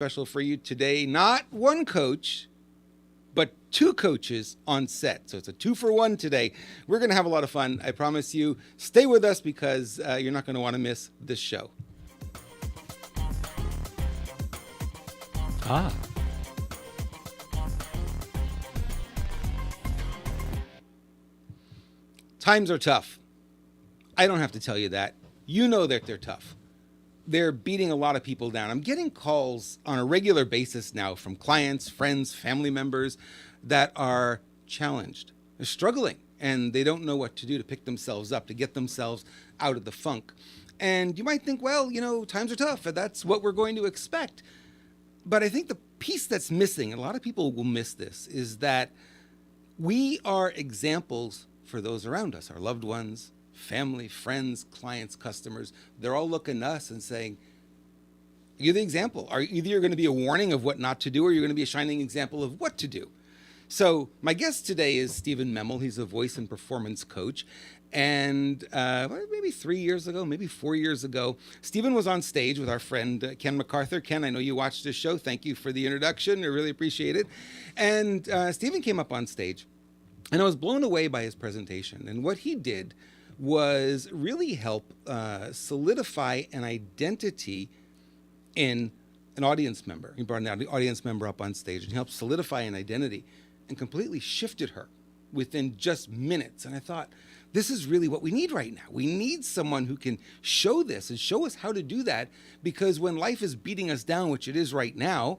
special for you today. Not one coach, but two coaches on set. So it's a 2-for-1 today. We're going to have a lot of fun. I promise you. Stay with us because you're not going to want to miss this show. Ah, Times are tough. I don't have to tell you that. You know that they're tough. They're beating a lot of people down. I'm getting calls on a regular basis now from clients, friends, family members that are challenged. They're struggling and they don't know what to do to pick themselves up, to get themselves out of the funk. And you might think, well, times are tough. And that's what we're going to expect. But I think the piece that's missing, and a lot of people will miss this, is that we are examples for those around us, our loved ones, family, friends, clients, customers. They're all looking at us and saying, you're the example. Either you're going to be a warning of what not to do, or you're going to be a shining example of what to do. So my guest today is Stephen Memel. He's a voice and performance coach. And maybe 3 years ago, maybe 4 years ago, Stephen was on stage with our friend Ken MacArthur. Ken, I know you watched this show. Thank you for the introduction. I really appreciate it. And Stephen came up on stage, and I was blown away by his presentation. And what he did was really help solidify an identity in an audience member. He brought an audience member up on stage and helped solidify an identity and completely shifted her within just minutes. And I thought, this is really what we need right now. We need someone who can show this and show us how to do that, because when life is beating us down, which it is right now,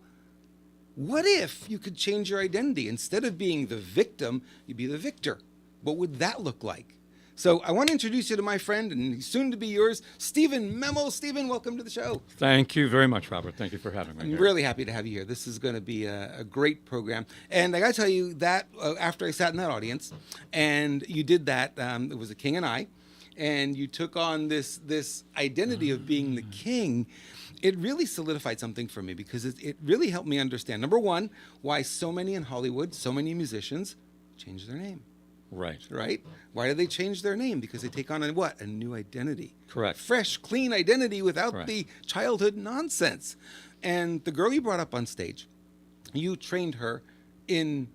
what if you could change your identity? Instead of being the victim, you'd be the victor. What would that look like? So I want to introduce you to my friend, and he's soon to be yours, Stephen Memel. Stephen, welcome to the show. thank you very much, Robert. Thank you for having me I'm here. really happy to have you here. This is going to be a great program. And I got to tell you that after I sat in that audience and you did that, it was a king and I, and you took on this identity of being the king. It really solidified something for me, because it really helped me understand, number one, why so many in Hollywood, so many musicians change their name. Right. Right? Why do they change their name? Because they take on a new identity. Correct. Fresh, clean identity without Correct. the childhood nonsense. And the girl you brought up on stage, you trained her in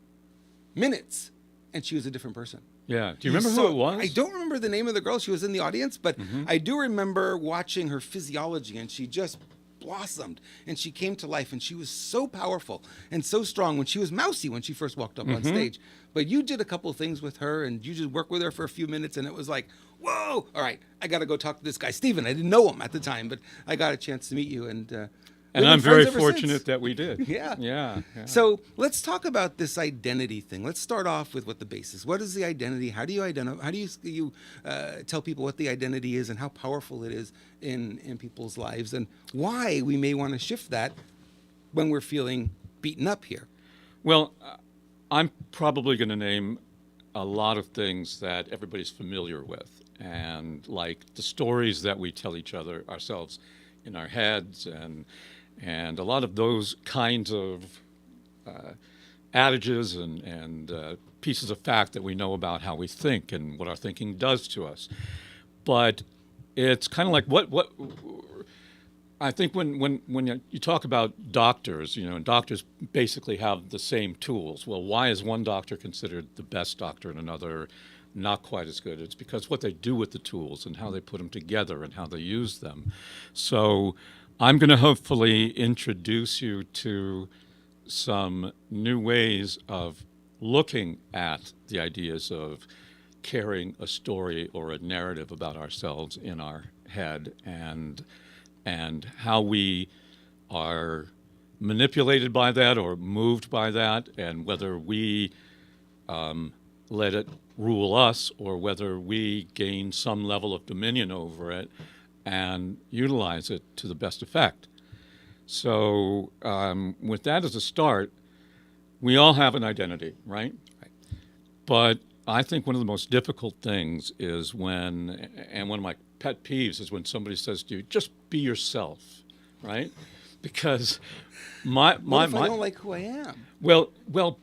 minutes, and she was a different person. Yeah. Do you remember who it was? I don't remember the name of the girl. She was in the audience, but I do remember watching her physiology, and she just blossomed, and she came to life, and she was so powerful and so strong when she was mousy when she first walked up on stage. But you did a couple of things with her, and you just worked with her for a few minutes, and it was like, whoa, all right, I got to go talk to this guy, Stephen. I didn't know him at the time, but I got a chance to meet you, and we've I'm been very friends ever fortunate since. that we did. Yeah. Yeah. So let's talk about this identity thing. Let's start off with what the base is. What is the identity? How do you identify? How do you tell people what the identity is and how powerful it is in people's lives, and why we may want to shift that when we're feeling beaten up here? Well, I'm probably going to name a lot of things that everybody's familiar with, and like the stories that we tell each other ourselves in our heads, and a lot of those kinds of adages and pieces of fact that we know about how we think and what our thinking does to us. But it's kind of like what I think when you talk about doctors, and doctors basically have the same tools. Well, why is one doctor considered the best doctor and another not quite as good? It's because what they do with the tools and how they put them together and how they use them. So I'm going to hopefully introduce you to some new ways of looking at the ideas of carrying a story or a narrative about ourselves in our head, and how we are manipulated by that or moved by that, and whether we let it rule us or whether we gain some level of dominion over it and utilize it to the best effect. So with that as a start, we all have an identity, right? But I think one of the most difficult things is when, and one of my pet peeves is when somebody says to you, just be yourself, right? Because What if I don't like who I am? Well,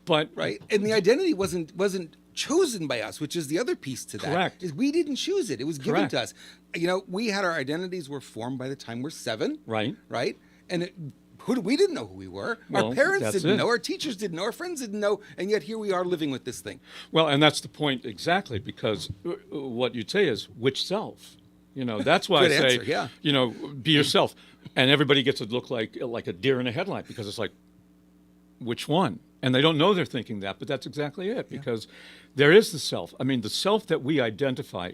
but Right? And the identity wasn't chosen by us, which is the other piece to that. Correct. Is we didn't choose it. It was given Correct. to us. We had our identities were formed by the time we're 7. right, Right? And We didn't know who we were. Well, Our parents that's didn't it. know. Our teachers didn't know. Our friends didn't know. And yet here we are living with this thing. Well, and that's the point exactly, because what you'd say is, which self? That's why I Good say, answer, yeah. Be yourself. And everybody gets to look like a deer in a headlight, because it's like, which one? And they don't know they're thinking that, but that's exactly it, because there is the self. I mean, the self that we identify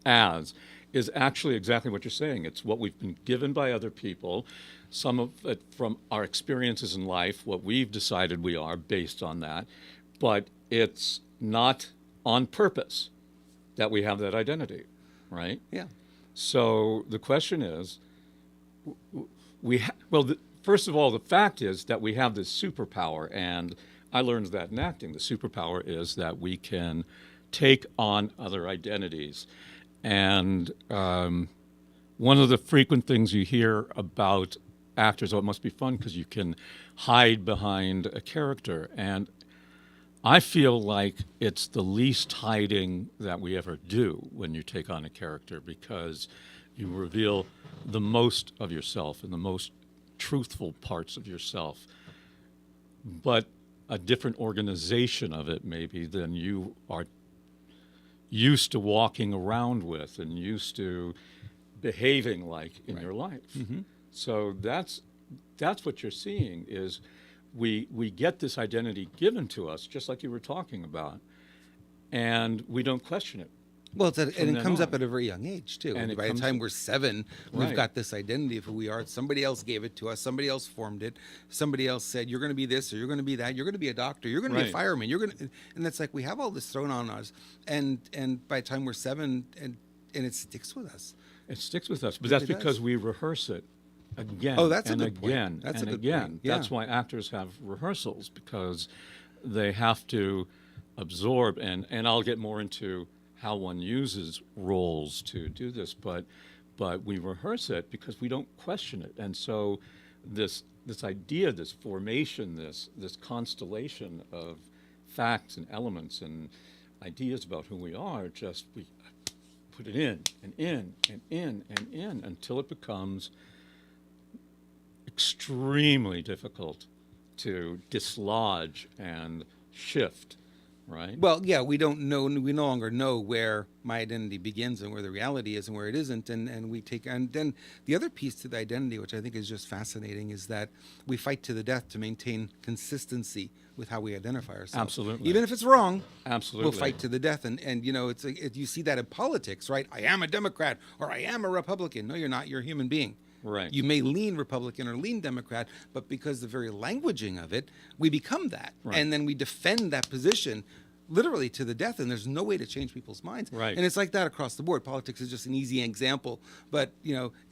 as is actually exactly what you're saying. It's what we've been given by other people, some of it from our experiences in life, what we've decided we are based on that, but it's not on purpose that we have that identity, right? Yeah. So the question is, first of all, the fact is that we have this superpower, and I learned that in acting. The superpower is that we can take on other identities. And one of the frequent things you hear about actors, it must be fun because you can hide behind a character. And I feel like it's the least hiding that we ever do when you take on a character, because you reveal the most of yourself and the most truthful parts of yourself, but a different organization of it maybe than you are used to walking around with and used to behaving like in your life. Mm-hmm. So that's what you're seeing is we get this identity given to us, just like you were talking about, and we don't question it. Well, and it comes up on. at a very young age, too. And By the time we're 7, we've Right. got this identity of who we are. Somebody else gave it to us. Somebody else formed it. Somebody else said, you're going to be this, or you're going to be that. You're going to be a doctor. You're going to be a Right. fireman. You're going to, and it's like we have all this thrown on us. And by the time we're 7, and it sticks with us. It sticks with us, but It that's really because does. we rehearse it again Oh, that's a and good point. again That's a and good again. point. Yeah. That's why actors have rehearsals, because they have to absorb, and I'll get more into how one uses roles to do this, but we rehearse it because we don't question it. And so this idea, this formation, this constellation of facts and elements and ideas about who we are, just we put it in and in and in and in until it becomes extremely difficult to dislodge and shift, right? Well, yeah, we don't know. We no longer know where my identity begins and where the reality is and where it isn't. And we take, and then the other piece to the identity, which I think is just fascinating, is that we fight to the death to maintain consistency with how we identify ourselves. Absolutely. Even if it's wrong, Absolutely. we'll fight to the death. And it's you see that in politics, right? I am a Democrat or I am a Republican. No, you're not. You're a human being. Right. You may lean Republican or lean Democrat, but because the very languaging of it, we become that. Right. And then we defend that position literally to the death, and there's no way to change people's minds. Right. And it's like that across the board. Politics is just an easy example, but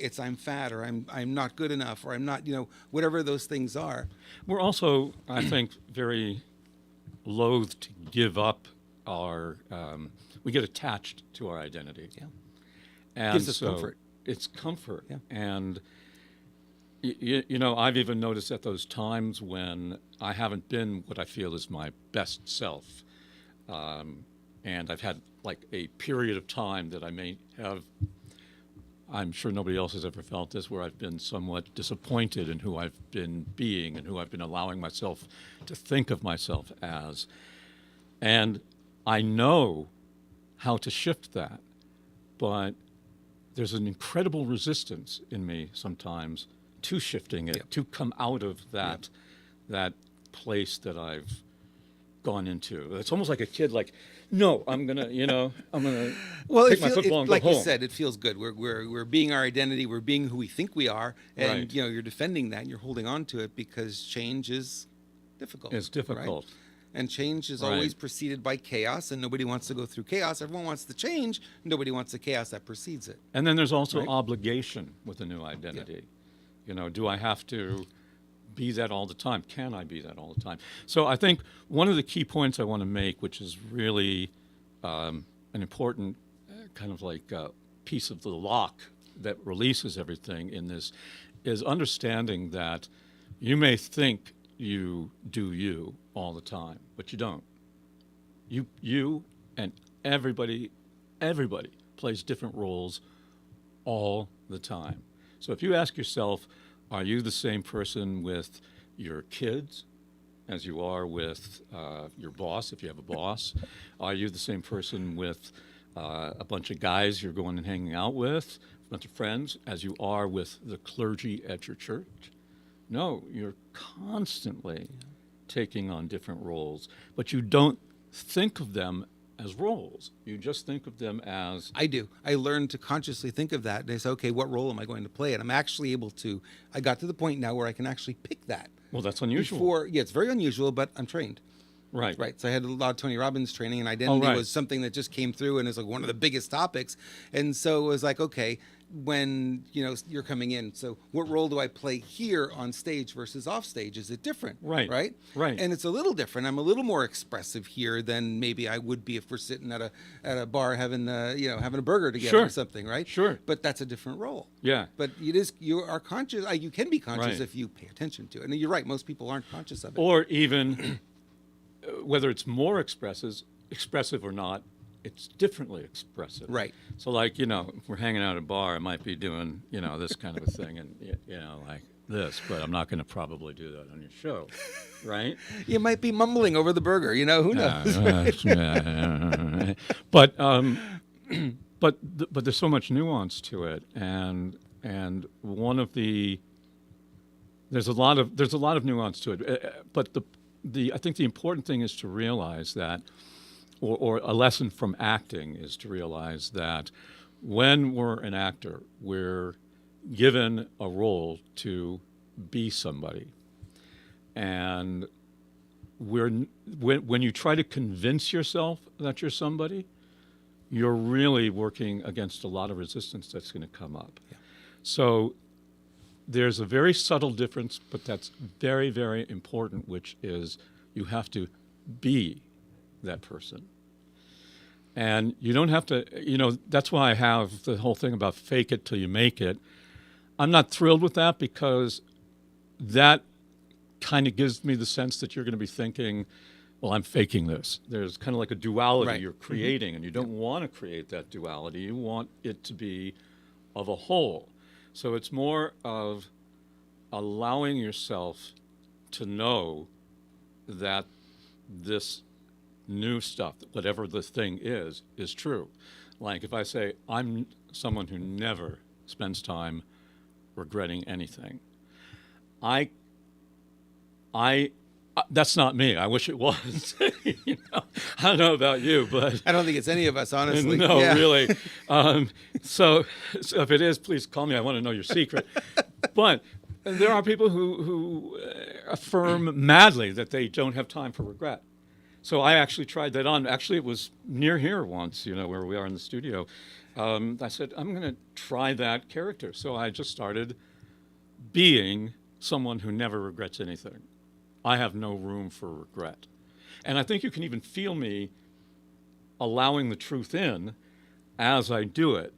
it's I'm fat, or I'm not good enough, or I'm not, whatever those things are. We're also, I think, very loath to give up our. We get attached to our identity. Yeah. And Gives us so comfort. It's comfort. Yeah. And I've even noticed at those times when I haven't been what I feel is my best self, and I've had like a period of time that I may have. I'm sure nobody else has ever felt this, where I've been somewhat disappointed in who I've been being and who I've been allowing myself to think of myself as. And I know how to shift that, but there's an incredible resistance in me sometimes to shifting it, Yep. to come out of that place that I've gone into. It's almost like a kid, like, no, I'm gonna Well, take my football and go like home. you said, it feels good. We're being our identity. We're being who we think we are, and Right. you're defending that. And you're holding on to it because change is difficult. It's difficult. right? And change is Right. always preceded by chaos, and nobody wants to go through chaos. Everyone wants the change. Nobody wants the chaos that precedes it. And then there's also Right. obligation with a new identity. Do I have to be that all the time? Can I be that all the time? So I think one of the key points I want to make, which is really an important kind of like piece of the lock that releases everything in this, is understanding that you may think you do you all the time, but you don't. You and everybody plays different roles all the time. So if you ask yourself, Are you the same person with your kids as you are with your boss, if you have a boss? Are you the same person with a bunch of guys you're going and hanging out with, a bunch of friends, as you are with the clergy at your church? No, you're constantly taking on different roles, but you don't think of them as roles. You just think of them as I do. I learned to consciously think of that. And I say, okay, what role am I going to play? And I'm actually able to, I got to the point now where I can actually pick that. well, that's unusual. Before, yeah, it's very unusual, but I'm trained. Right. Right. So I had a lot of Tony Robbins training, and identity right. was something that just came through and is like one of the biggest topics. And so it was like, okay, when you're coming in, so what role do I play here on stage versus off stage? Is it different? Right. Right. Right. And it's a little different. I'm a little more expressive here than maybe I would be if we're sitting at a bar having having a burger together or something. Right. Sure. But that's a different role. Yeah. But you are conscious. You can be conscious Right. if you pay attention to it. And you're right. Most people aren't conscious of it. Or even whether it's more expressive or not, it's differently expressive. Right. So, like, if we're hanging out at a bar, I might be doing, this kind of a thing, and like this, but I'm not going to probably do that on your show, right? You might be mumbling over the burger. Who knows? But but there's so much nuance to it, and one of there's a lot of nuance to it. But I think the important thing is to realize that, or a lesson from acting is to realize that when we're an actor, we're given a role to be somebody. And when you try to convince yourself that you're somebody, you're really working against a lot of resistance that's going to come up. Yeah. So there's a very subtle difference, but that's very, very important, which is you have to be that person. And you don't have to, that's why I have the whole thing about fake it till you make it. I'm not thrilled with that, because that kind of gives me the sense that you're going to be thinking, well, I'm faking this. There's kind of like a duality you're creating, and you don't want to create that duality. You want it to be of a whole. So it's more of allowing yourself to know that this new stuff, whatever the thing is true. Like if I say, I'm someone who never spends time regretting anything, that's not me. I wish it was. I don't know about you, but I don't think it's any of us, honestly. no, really. So if it is, please call me. I want to know your secret. But there are people who affirm madly that they don't have time for regret. So I actually tried that on. Actually, it was near here once, where we are in the studio. I said, I'm going to try that character. So I just started being someone who never regrets anything. I have no room for regret. And I think you can even feel me allowing the truth in as I do it.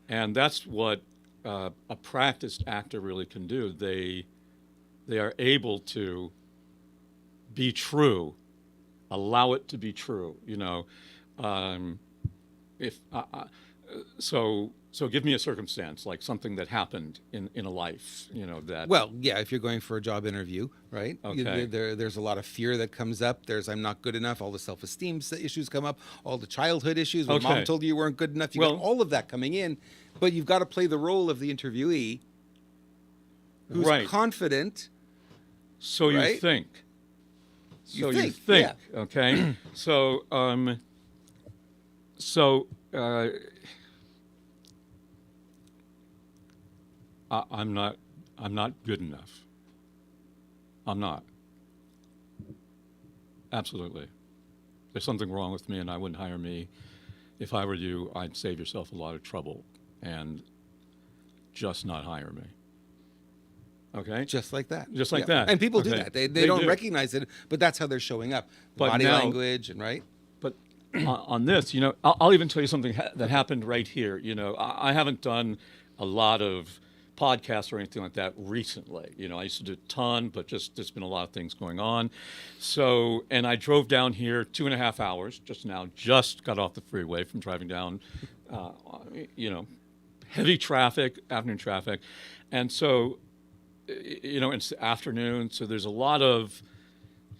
And that's what a practiced actor really can do. They are able to be true, allow it to be true. So give me a circumstance, like something that happened in a life, that. Well, yeah, if you're going for a job interview, right? Okay. There's a lot of fear that comes up. There's I'm not good enough. All the self-esteem issues come up. All the childhood issues. When mom told you weren't good enough. You got all of that coming in. But you've got to play the role of the interviewee who's confident. So you think. You think. Yeah. Okay. I'm not good enough. I'm not. Absolutely. There's something wrong with me, and I wouldn't hire me. If I were you, I'd save yourself a lot of trouble and just not hire me. Okay? Just like that. Just like that. And people do that. They don't recognize it, but that's how they're showing up. But body now, language and right? But on this, I'll even tell you something that happened right here. I haven't done a lot of podcasts or anything like that recently. I used to do a ton, but there's been a lot of things going on. So, and I drove down here 2.5 hours just got off the freeway from driving down, heavy traffic, afternoon traffic. And so it's the afternoon, so there's a lot of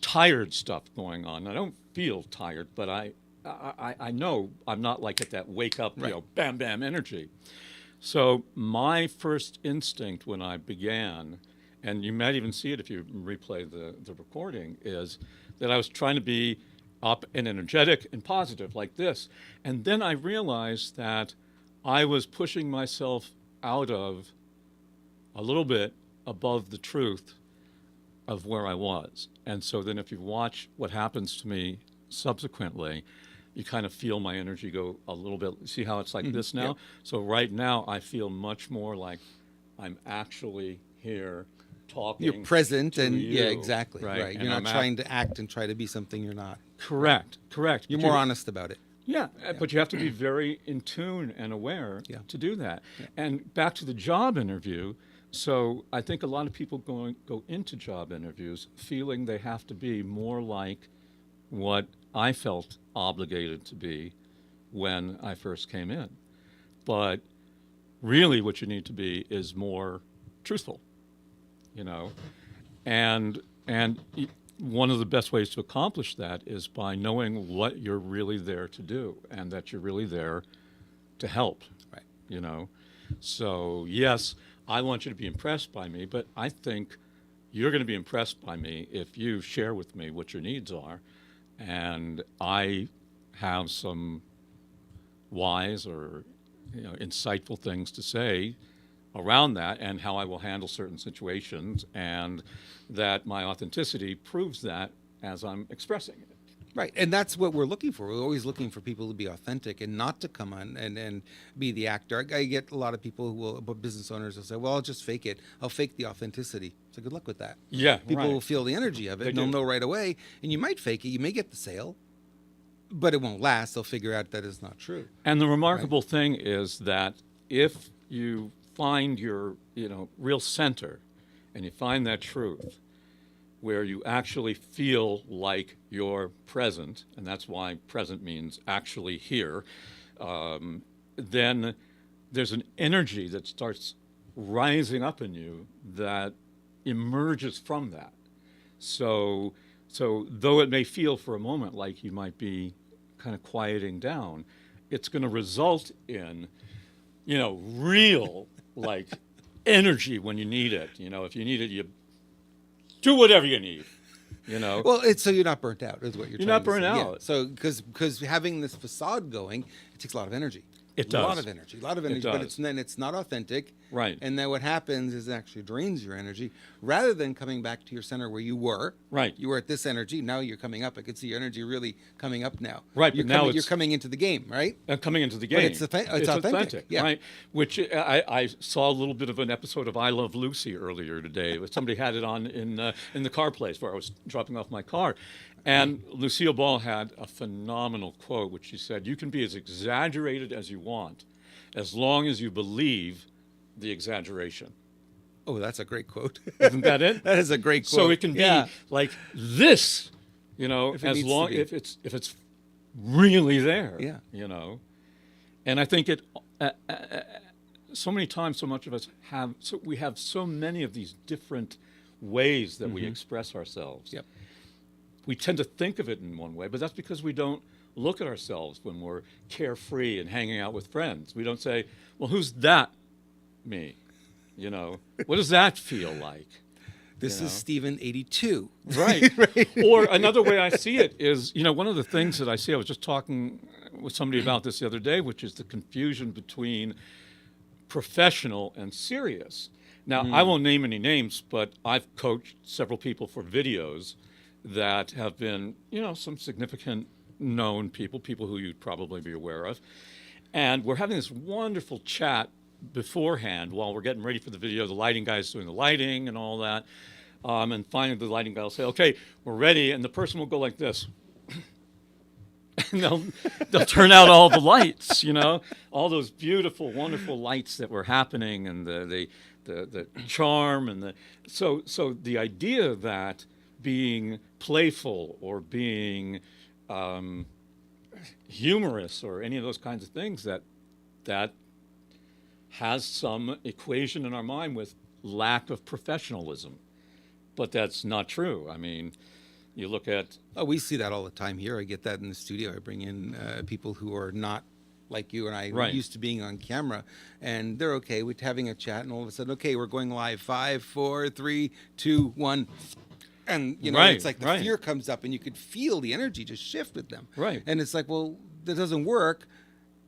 tired stuff going on. I don't feel tired, but I know I'm not like at that wake up, Right. bam, bam energy. So my first instinct when I began, and you might even see it if you replay the recording, is that I was trying to be up and energetic and positive like this. And then I realized that I was pushing myself out of a little bit above the truth of where I was. And so then if you watch what happens to me subsequently, you kind of feel my energy go a little bit. See how it's like this now? Yep. So right now I feel much more like I'm actually here talking. You're present, to and you, exactly right. And You're not I'm trying to act and try to be something you're not. Correct. You're But more honest about it. Yeah, but you have to be very in tune and aware Yeah. to do that. Yeah. And back to the job interview. So I think a lot of people go into job interviews feeling they have to be more like what I felt obligated to be when I first came in. But really what you need to be is more truthful, and one of the best ways to accomplish that is by knowing what you're really there to do, and that you're really there to help. Right. So yes, I want you to be impressed by me, but I think you're going to be impressed by me if you share with me what your needs are, and I have some wise or insightful things to say around that, and how I will handle certain situations, and that my authenticity proves that as I'm expressing it. Right. And that's what we're looking for. We're always looking for people to be authentic and not to come on and be the actor. I get a lot of people business owners will say, well, I'll just fake it. I'll fake the authenticity. So good luck with that. Yeah, People right. will feel the energy of it, They and they'll do. know right away. And you might fake it. You may get the sale, but it won't last. They'll figure out that it's not true. And the remarkable thing is that if you find your, real center, and you find that truth, where you actually feel like you're present, and that's why present means actually here, then there's an energy that starts rising up in you that emerges from that. So though it may feel for a moment like you might be kind of quieting down, it's going to result in, real like energy when you need it. If you need it, you do whatever you need. Well, it's so you're not burnt out, is what you're You're trying not to burnt say. out. Yeah. So because having this facade going, it takes a lot of energy. It A does. lot of energy, but does. it's not authentic. Right. And then what happens is it actually drains your energy rather than coming back to your center where you were. Right. You were at this energy. Now you're coming up. I can see your energy really coming up now. Right, You're but now you're it's- coming into the game, right? Coming into the game. it's authentic, yeah. Right? Which I saw a little bit of an episode of I Love Lucy earlier today. Somebody had it on in the car place where I was dropping off my car. And Lucille Ball had a phenomenal quote, which she said, "You can be as exaggerated as you want, as long as you believe the exaggeration." Oh, that's a great quote. Isn't that it? That is a great quote. So it can be like this, If it as needs to long be. if it's really there. Yeah. And I think it so many times, so much of us we have so many of these different ways that we express ourselves. Yep. We tend to think of it in one way, but that's because we don't look at ourselves when we're carefree and hanging out with friends. We don't say, well, who's that me? What does that feel like? This is Stephen 82. Right. Or another way I see it is, one of the things that I see, I was just talking with somebody about this the other day, which is the confusion between professional and serious. Now, I won't name any names, but I've coached several people for videos that have been, some significant known people who you'd probably be aware of. And we're having this wonderful chat beforehand while we're getting ready for the video. The lighting guy's doing the lighting and all that. And finally the lighting guy will say, okay, we're ready. And the person will go like this. And they'll turn out all the lights, all those beautiful, wonderful lights that were happening, and the charm, and so the idea that being playful or being humorous or any of those kinds of things that has some equation in our mind with lack of professionalism. But that's not true. I mean, you look at Oh, we see that all the time here. I get that in the studio. I bring in people who are not like you and I, Right. used to being on camera, and they're okay with having a chat, and all of a sudden, okay, we're going live. 5, 4, 3, 2, 1. And, you know, Right, it's like the right. fear comes up, and you could feel the energy just shift with them. Right. And it's like, well, that doesn't work.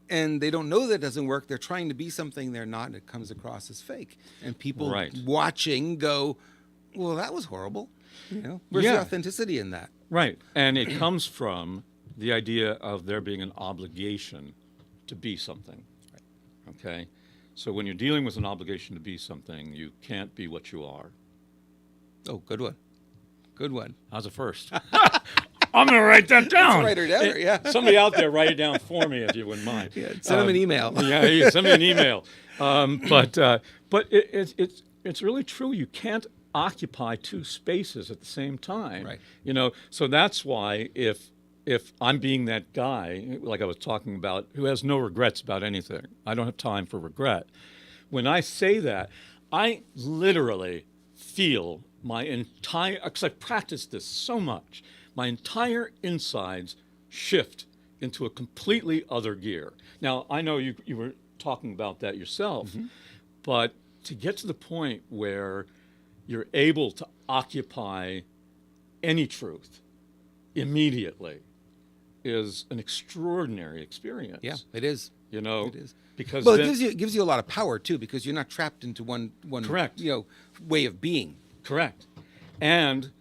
And they don't know that doesn't work. They're trying to be something they're not, and it comes across as fake. And people Right. watching go, well, that was horrible. You know, where's Yeah. the authenticity in that? right, and it comes from the idea of there being an obligation to be something. Okay, so when you're dealing with an obligation to be something, you can't be what you are. Oh, good one. Good one. How's it first? I'm gonna write that down. Write her down, yeah. Somebody out there, write it down for me if you wouldn't mind. Yeah, send them an email. Yeah, send me an email. But it's really true. You can't occupy two spaces at the same time. Right. You know, so that's why if I'm being that guy, like I was talking about, who has no regrets about anything, I don't have time for regret. When I say that, I literally feel my entire, because I've practiced this so much, my entire insides shift into a completely other gear. Now, I know you were talking about that yourself, but to get to the point where you're able to occupy any truth immediately is an extraordinary experience. Yeah, it is. You know, It is. because Well, then- it gives you a lot of power too, because you're not trapped into one Correct. you know, way of being. Correct. And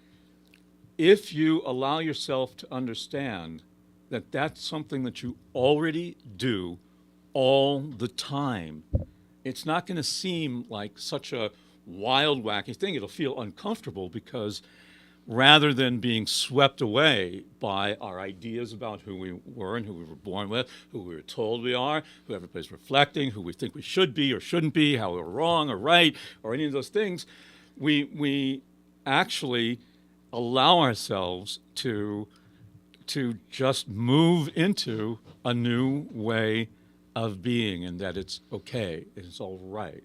if you allow yourself to understand that that's something that you already do all the time, it's not going to seem like such a wild, wacky thing. It'll feel uncomfortable because rather than being swept away by our ideas about who we were and who we were born with, who we were told we are, who everybody's reflecting, who we think we should be or shouldn't be, how we're wrong or right, or any of those things, we actually allow ourselves to just move into a new way of being, and that it's okay, it's all right,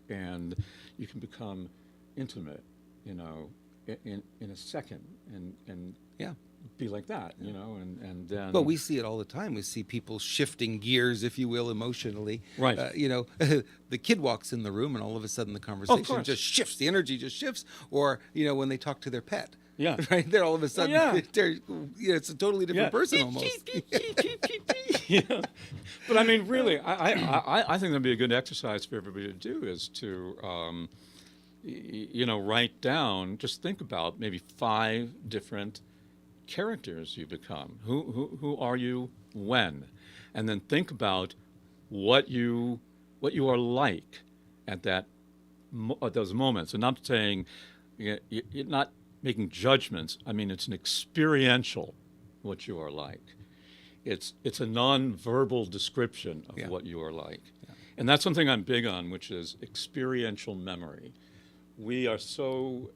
and you can become intimate, you know, in a second, and Yeah. be like that, you know, and then. But we see it all the time. We see people shifting gears, if you will, emotionally. Right. You know, the kid walks in the room, and all of a sudden the conversation course. just shifts. The energy just shifts. Or, you know, when they talk to their pet. Yeah. Right there, all of a sudden, yeah. It's a totally different person almost. Yeah. But I mean, really, I think that'd be a good exercise for everybody to do is to, you know, write down, just think about maybe 5 different characters you become. Who are you when? And then think about what you are like at at those moments. And I'm saying you're not making judgments. I mean, it's an experiential what you are like. It's a non-verbal description of Yeah. what you are like. Yeah. And that's something I'm big on, which is experiential memory. We are so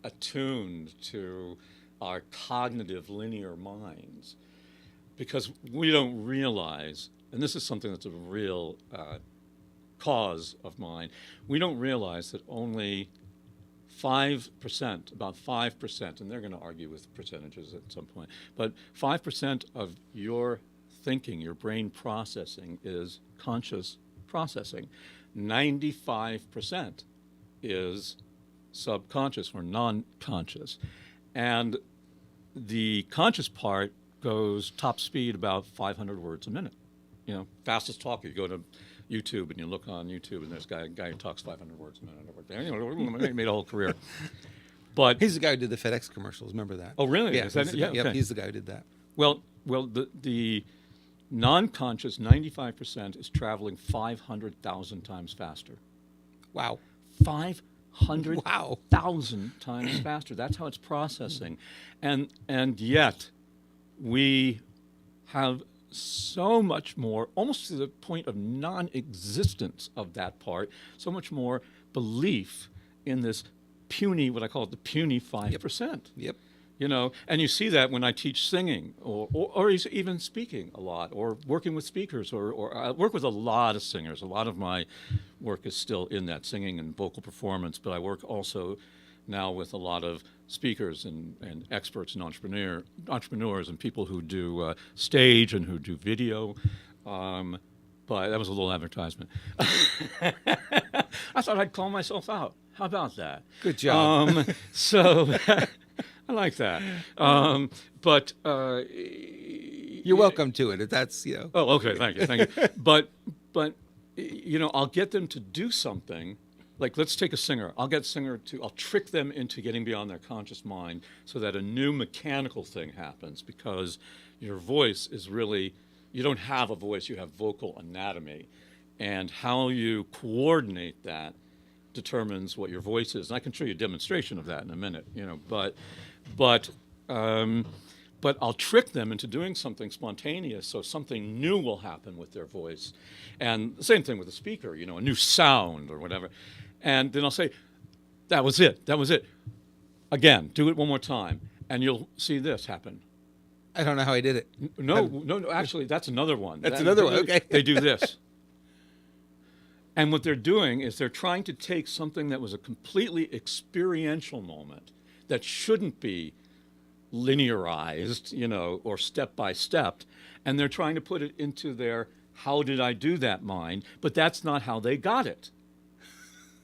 attuned to our cognitive linear minds because we don't realize, and this is something that's a real cause of mine, we don't realize that only 5%, about 5%, and they're going to argue with percentages at some point, but 5% of your thinking, your brain processing is conscious processing. 95% is subconscious or non-conscious. And the conscious part goes top speed about 500 words a minute. You know, fastest talker. You go to YouTube and you look on YouTube and there's a guy who talks 500 words a minute over there. You know, made a whole career. But He's the guy who did the FedEx commercials. Remember that? oh, really? Yeah. Is that He's it? the, Yeah. yep, Okay. he's the guy who did that. Well, the non-conscious 95% is traveling 500,000 times faster. Wow. 500,000 times faster. That's how it's processing, and yet we have so much more, almost to the point of non-existence of that part. So much more belief in this puny, what I call it, the puny 5%. Yep. You know, and you see that when I teach singing or even speaking a lot or working with speakers or I work with a lot of singers. A lot of my work is still in that singing and vocal performance, but I work also now with a lot of speakers and experts and entrepreneurs and people who do stage and who do video. But that was a little advertisement. I thought I'd call myself out. How about that? Good job. So I like that. But You're welcome to it. If that's, you know. oh, okay, thank you. But you know, I'll get them to do something. Like, let's take a singer. I'll trick them into getting beyond their conscious mind so that a new mechanical thing happens, because your voice is really, you don't have a voice, you have vocal anatomy. And how you coordinate that determines what your voice is. And I can show you a demonstration of that in a minute, you know, but I'll trick them into doing something spontaneous, so something new will happen with their voice. And the same thing with a speaker, you know, a new sound or whatever. And then I'll say, that was it. Again, do it one more time, and you'll see this happen. I don't know how I did it. No, actually, that's another one. That's another one, okay. They do this. And what they're doing is they're trying to take something that was a completely experiential moment that shouldn't be linearized, you know, or step by step, and they're trying to put it into their how did I do that mind, but that's not how they got it.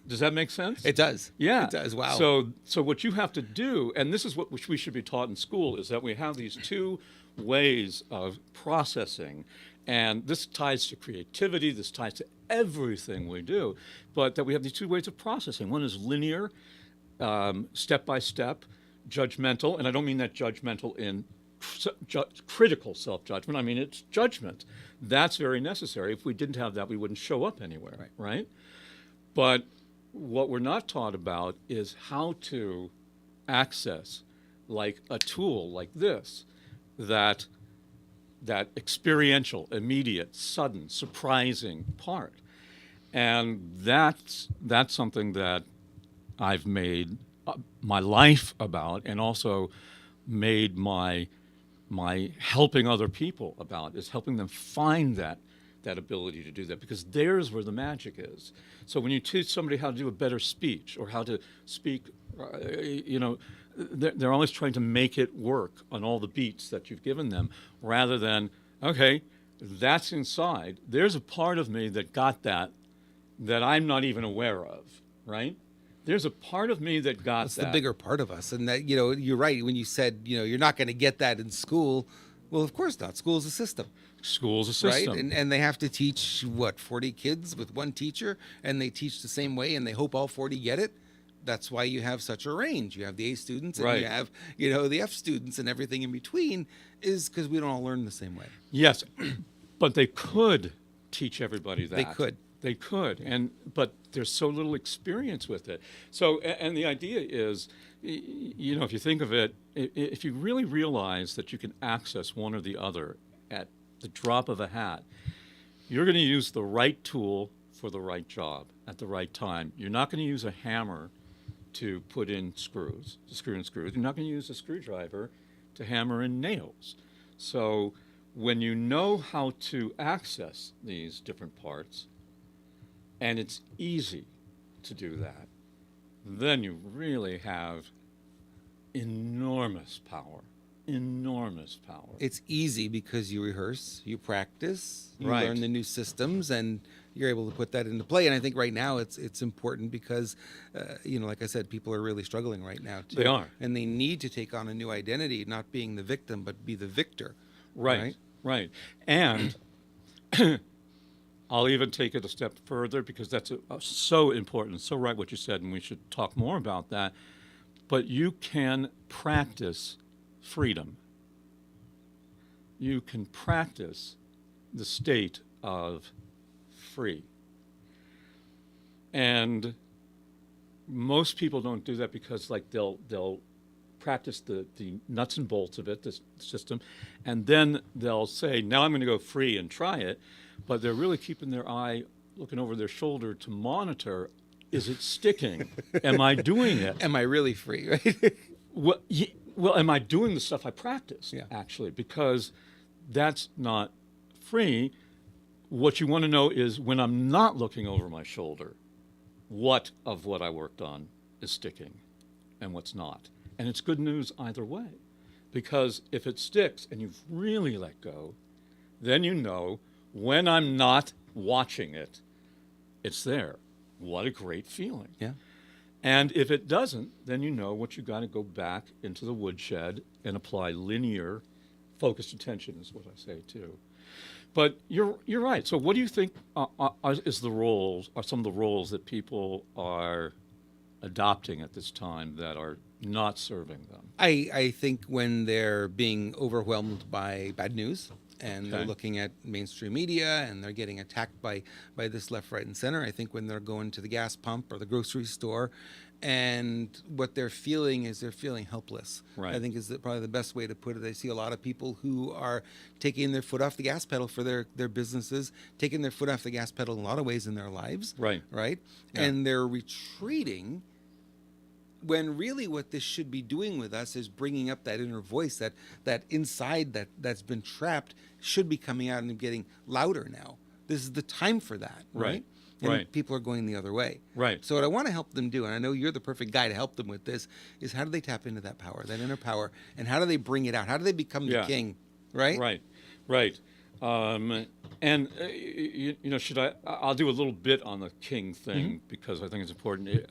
Does that make sense? It does. Yeah. It does. Wow. So what you have to do, and this is what which we should be taught in school, is that we have these two ways of processing. And this ties to creativity, this ties to everything we do, but that we have these two ways of processing. One is linear, step by step, judgmental, and I don't mean that judgmental in critical self-judgment. I mean, it's judgment. That's very necessary. If we didn't have that, we wouldn't show up anywhere, right? But what we're not taught about is how to access, like a tool like this, that experiential, immediate, sudden, surprising part. And that's something that I've made my life about, and also made my helping other people about, is helping them find that ability to do that, because there's where the magic is. So when you teach somebody how to do a better speech or how to speak, you know, they're always trying to make it work on all the beats that you've given them, rather than, okay, that's inside. There's a part of me that got that I'm not even aware of, right? There's a part of me that got that. That's the bigger part of us. And that, you know, you're right when you said, you know, you're not going to get that in school. Well, of course not. School's a system. School's a system. Right? And they have to teach, 40 kids with one teacher, and they teach the same way, and they hope all 40 get it. That's why you have such a range. You have the A students, and right. you have, you know, the F students, and everything in between, is because we don't all learn the same way. Yes, but they could teach everybody that. They could, but there's so little experience with it. So, and the idea is, you know, if you think of it, if you really realize that you can access one or the other at the drop of a hat, you're going to use the right tool for the right job at the right time. You're not going to use a hammer to put in screws, to screw in screws. You're not going to use a screwdriver to hammer in nails. So when you know how to access these different parts, and it's easy to do that, then you really have enormous power. Enormous power. It's easy because you rehearse, you practice, you Right. learn the new systems, and you're able to put that into play. And I think right now it's important because, you know, like I said, people are really struggling right now too. They are. And they need to take on a new identity, not being the victim, but be the victor. Right. And I'll even take it a step further, because that's so important, so right what you said, and we should talk more about that. But you can practice freedom. You can practice the state of free. And most people don't do that because, like, they'll practice the nuts and bolts of it, this system, and then they'll say, now I'm going to go free and try it, but they're really keeping their eye looking over their shoulder to monitor, is it sticking? Am I doing it? Am I really free, right? Well, Well, am I doing the stuff I practice, Yeah. actually? Because that's not free. What you want to know is when I'm not looking over my shoulder, what of what I worked on is sticking and what's not. And it's good news either way. Because if it sticks and you've really let go, then you know when I'm not watching it, it's there. What a great feeling. Yeah. And if it doesn't, then you know what you got to go back into the woodshed and apply linear, focused attention is what I say too. But you're right. So what do you think is the roles, are some of the roles that people are adopting at this time that are not serving them? I think when they're being overwhelmed by bad news and they're Okay. looking at mainstream media and they're getting attacked by this left, right, and center. I think when they're going to the gas pump or the grocery store and what they're feeling is they're feeling helpless. Right. I think is probably the best way to put it. I see a lot of people who are taking their foot off the gas pedal for their businesses, taking their foot off the gas pedal in a lot of ways in their lives. Right. Right. Yeah. And they're retreating when really what this should be doing with us is bringing up that inner voice that inside that's been trapped should be coming out and getting louder now. This is the time for that, right? Right. And Right. people are going the other way. Right. So what I want to help them do, and I know you're the perfect guy to help them with this, is how do they tap into that power, that inner power, and how do they bring it out? How do they become the Yeah. king, right? Right, right. And should I'll do a little bit on the king thing because I think it's important.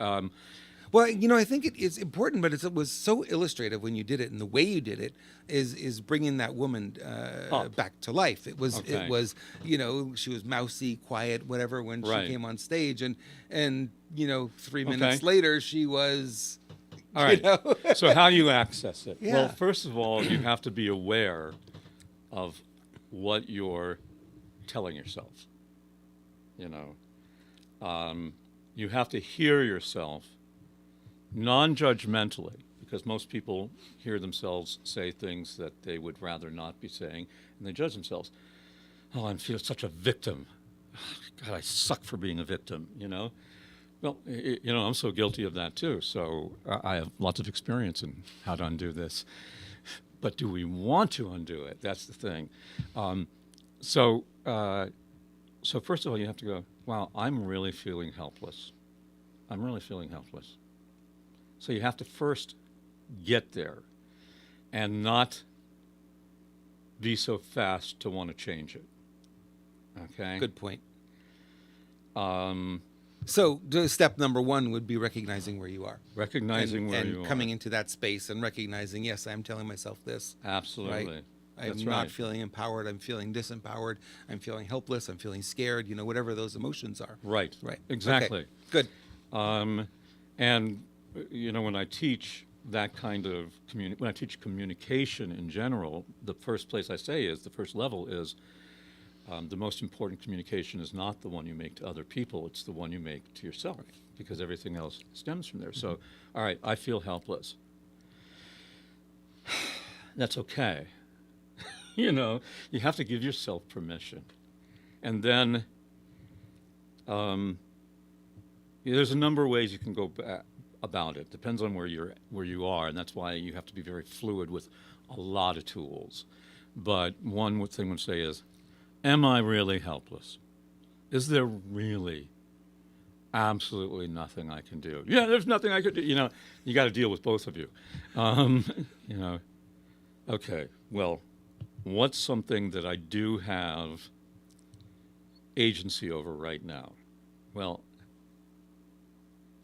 Well, I think it is important, but it was so illustrative when you did it, and the way you did it is bringing that woman Up. back to life. It was Okay. she was mousy, quiet, whatever when Right. she came on stage, and 3 minutes Okay. later she was. All right. know? So how you access it? Yeah. Well, first of all, you have to be aware of what you're telling yourself. You have to hear yourself non-judgmentally, because most people hear themselves say things that they would rather not be saying, and they judge themselves. Oh, I feel such a victim. God, I suck for being a victim, Well, I'm so guilty of that too, so I have lots of experience in how to undo this. But do we want to undo it? That's the thing. So first of all, you have to go, wow, I'm really feeling helpless. I'm really feeling helpless. So you have to first get there and not be so fast to want to change it. Okay? Good point. Um, So step number one would be recognizing where you are. recognizing where you and are. coming into that space and recognizing, yes, I'm telling myself this. Absolutely. Right. I'm That's not right. feeling empowered. I'm feeling disempowered. I'm feeling helpless. I'm feeling scared. Whatever those emotions are. Right. Right. Exactly. Okay. Good. And when I teach that kind of when I teach communication in general, the first place I say is the first level is the most important communication is not the one you make to other people; it's the one you make to yourself, because everything else stems from there. So, all right, I feel helpless. That's okay. You have to give yourself permission, and then there's a number of ways you can go about it. Depends on where you are, and that's why you have to be very fluid with a lot of tools. But one thing I would say is, am I really helpless? Is there really absolutely nothing I can do? Yeah, there's nothing I could do. You got to deal with both of you. Okay, well, what's something that I do have agency over right now? Well,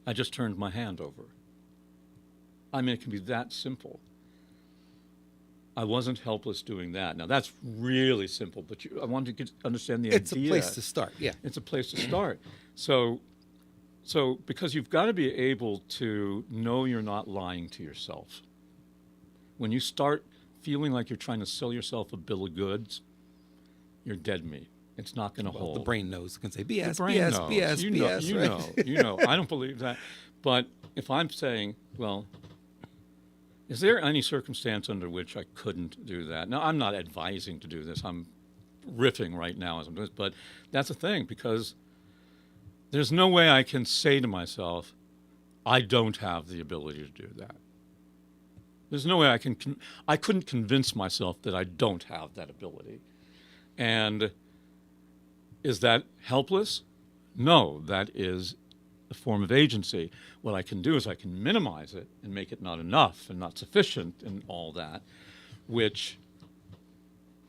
I just turned my hand over. I mean, it can be that simple. I wasn't helpless doing that. Now, that's really simple, but I want to understand the It's idea. a place to start. Yeah. It's a place to start. So because you've got to be able to know you're not lying to yourself. When you start feeling like you're trying to sell yourself a bill of goods, you're dead meat. It's not going to hold. The brain knows. It can say BS, The brain BS, knows. BS, you BS. know, Right? you know. I don't believe that. But if I'm saying, well, is there any circumstance under which I couldn't do that? Now, I'm not advising to do this. I'm riffing right now as I'm doing this. But that's the thing, because there's no way I can say to myself, I don't have the ability to do that. There's no way I couldn't convince myself that I don't have that ability. And is that helpless? No, that is a form of agency. What I can do is I can minimize it and make it not enough and not sufficient and all that, which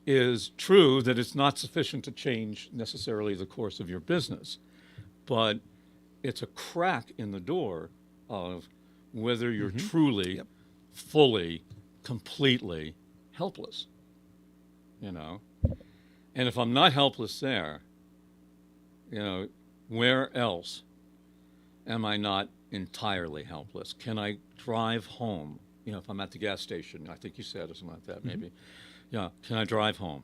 is true that it's not sufficient to change necessarily the course of your business. But it's a crack in the door of whether you're truly, Yep. fully, completely helpless. You know? And if I'm not helpless there, you know, where else am I not entirely helpless? Can I drive home? You know, if I'm at the gas station, I think you said or something like that, maybe. Yeah, can I drive home?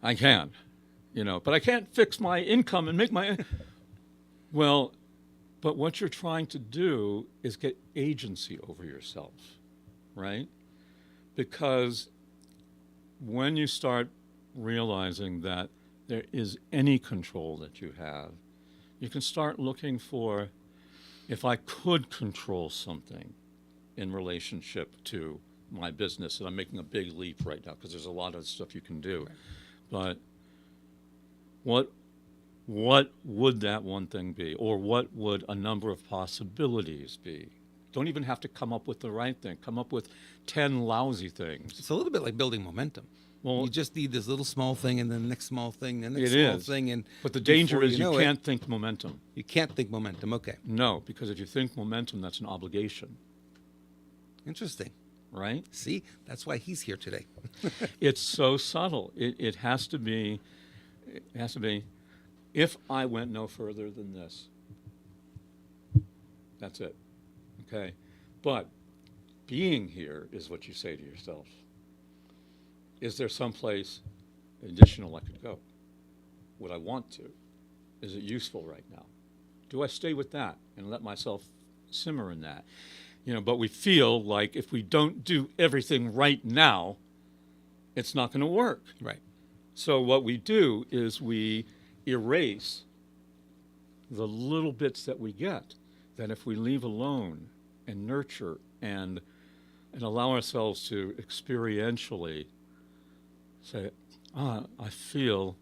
I can, you know, but I can't fix my income and make my. Well, but what you're trying to do is get agency over yourself, right? Because when you start realizing that there is any control that you have, you can start looking for, if I could control something in relationship to my business, and I'm making a big leap right now because there's a lot of stuff you can do, but what would that one thing be, or what would a number of possibilities be? Don't even have to come up with the right thing. Come up with 10 lousy things. It's a little bit like building momentum. Well, You just need this little small thing, and then the next small thing, and the next it small is. thing, and But the danger before is you know it, can't think momentum. You can't think momentum. Okay, No, because if you think momentum, that's an obligation, interesting. right? See, that's why he's here today. It's so subtle. It has to be. If I went no further than this, that's it. Okay, but being here is what you say to yourself. Is there someplace additional I could go? Would I want to? Is it useful right now? Do I stay with that and let myself simmer in that? You know, but we feel like if we don't do everything right now, it's not going to work. Right. So what we do is we erase the little bits that we get, that if we leave alone and nurture and allow ourselves to experientially say, I feel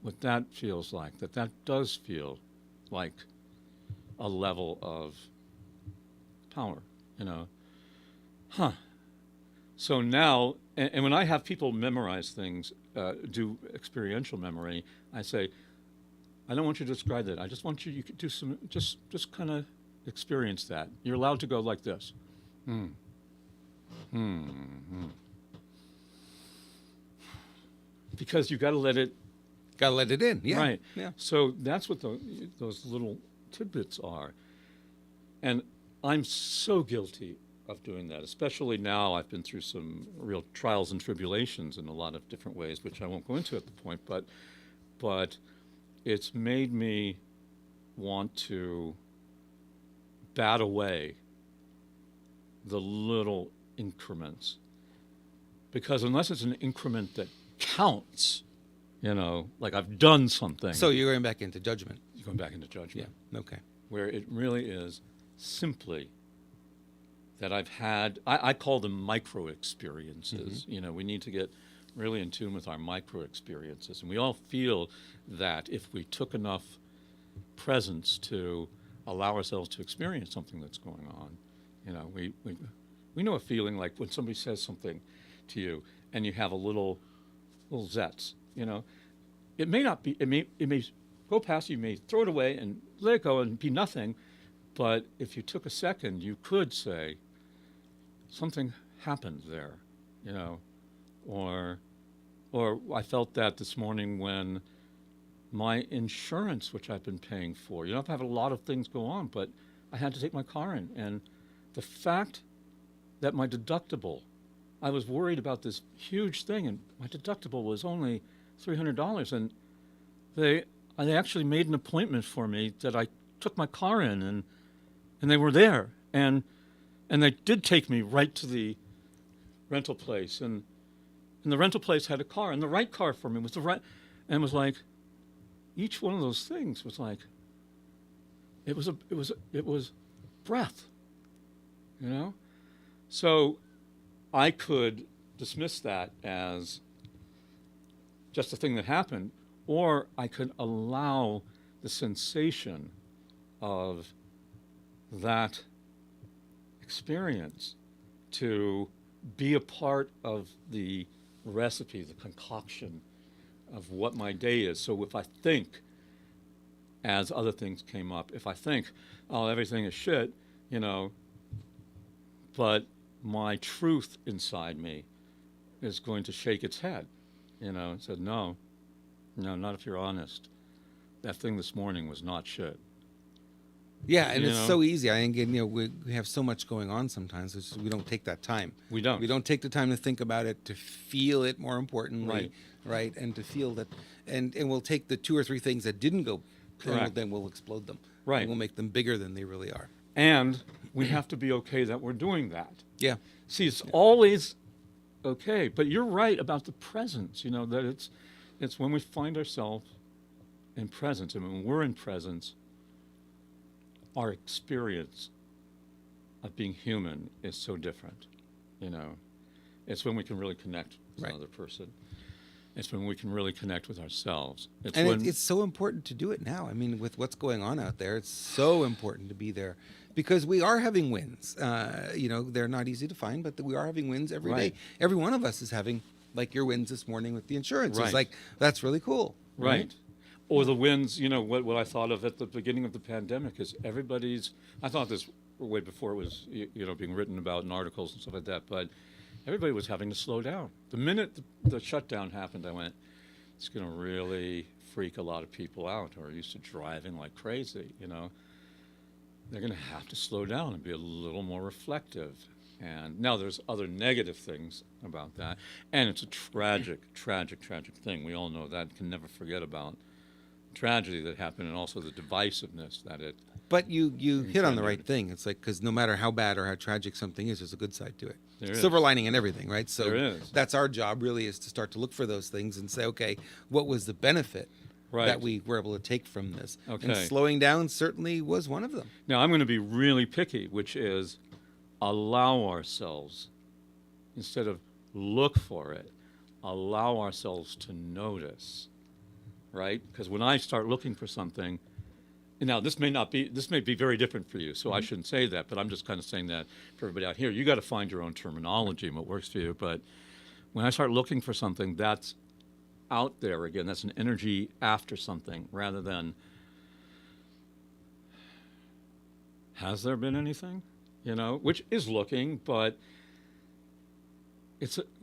what that feels like, that does feel like a level of power, you know. So now, and when I have people memorize things, do experiential memory, I say, I don't want you to describe that. I just want you could do some, just kind of experience that. You're allowed to go like this. Because you got to let it. Got to let it in. Yeah. Right. Yeah. So that's what those little tidbits are. And I'm so guilty of doing that, especially now. I've been through some real trials and tribulations in a lot of different ways, which I won't go into at the point, but it's made me want to bat away the little increments. Because unless it's an increment that counts, you know, like I've done something. So you're going back into judgment. You're going back into judgment. Yeah. Okay. Where it really is simply that I've had, I call them micro experiences. You know, we need to get really in tune with our micro experiences. And we all feel that if we took enough presence to allow ourselves to experience something that's going on, you know, we know a feeling like when somebody says something to you and you have a little zets, you know. It may not be, it may go past you, may throw it away and let it go and be nothing. But if you took a second, you could say, something happened there, you know, or I felt that this morning when my insurance, which I've been paying for, you know, I've had a lot of things go on, but I had to take my car in. And the fact that my deductible, I was worried about this huge thing, and my deductible was only $300, and they actually made an appointment for me that I took my car in, and they were there, and they did take me right to the rental place, and the rental place had a car, and the right car for me was the right, and it was like, each one of those things was like, it was breath, you know. So I could dismiss that as just a thing that happened, or I could allow the sensation of that experience to be a part of the recipe, the concoction of what my day is. So if I think, as other things came up, if I think, oh, everything is shit, you know, but my truth inside me is going to shake its head, you know, and said, no, not if you're honest. That thing this morning was not shit. Yeah, and You it's know? so easy. I think, you know, we have so much going on sometimes. It's just we don't take that time. We don't. We don't take the time to think about it, to feel it more importantly, right? And to feel that, and we'll take the 2 or 3 things that didn't go, Correct. then we'll explode them. Right. And we'll make them bigger than they really are. And we have to be okay that we're doing that. Yeah. See, it's always okay, but you're right about the presence, you know, that it's when we find ourselves in presence, and when we're in presence, our experience of being human is so different, you know. It's when we can really connect with another person. It's when we can really connect with ourselves. It's so important to do it now. I mean, with what's going on out there, it's so important to be there because we are having wins. You know, they're not easy to find, but we are having wins every day. Every one of us is having, like your wins this morning with the insurance. It's like, that's really cool. Right. Or the wins, you know, what I thought of at the beginning of the pandemic is I thought this way before it was, you know, being written about in articles and stuff like that, but everybody was having to slow down. The minute the shutdown happened, I went, it's going to really freak a lot of people out who are used to driving like crazy, you know. They're going to have to slow down and be a little more reflective. And now there's other negative things about that. And it's a tragic thing. We all know that. Can never forget about tragedy that happened and also the divisiveness that it. But you hit on the right thing. It's like, because no matter how bad or how tragic something is, there's a good side to it. There Silver is. lining and everything, right? So There is. that's our job really, is to start to look for those things and say, okay, what was the benefit that we were able to take from this? Okay. And slowing down certainly was one of them. Now I'm going to be really picky, which is allow ourselves, instead of look for it, allow ourselves to notice, right? Because when I start looking for something, and now this may be very different for you, so I shouldn't say that, but I'm just kind of saying that for everybody out here. You got to find your own terminology and what works for you. But when I start looking for something, that's out there again. That's an energy after something rather than, has there been anything? You know, which is looking, but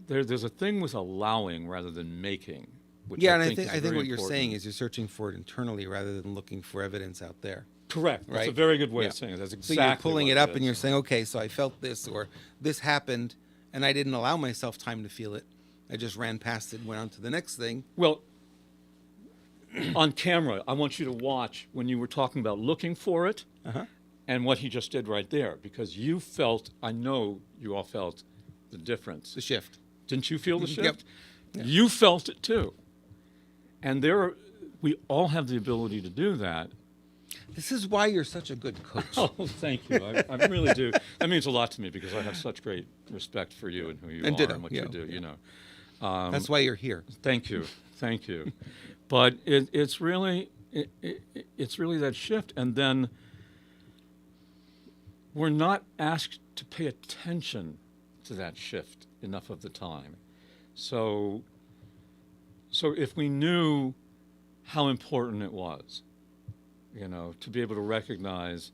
there's a thing with allowing rather than making. Which Yeah, I and think I think what you're important. saying is you're searching for it internally rather than looking for evidence out there. Correct. That's a Right? very good way Yeah. of saying it. That's So exactly you're pulling what it up is. and you're saying, okay, so I felt this, or this happened, and I didn't allow myself time to feel it. I just ran past it and went on to the next thing. Well, on camera, I want you to watch when you were talking about looking for it and what he just did right there, because you felt, I know you all felt the difference. The shift. Didn't you feel the Yep. shift? You felt it too. And we all have the ability to do that. This is why you're such a good coach. Oh, thank you. I really do. That means a lot to me because I have such great respect for you and who you And are ditto, and what yeah. you do, you know. That's why you're here. Thank you. But it's really that shift. And then we're not asked to pay attention to that shift enough of the time. So if we knew how important it was, you know, to be able to recognize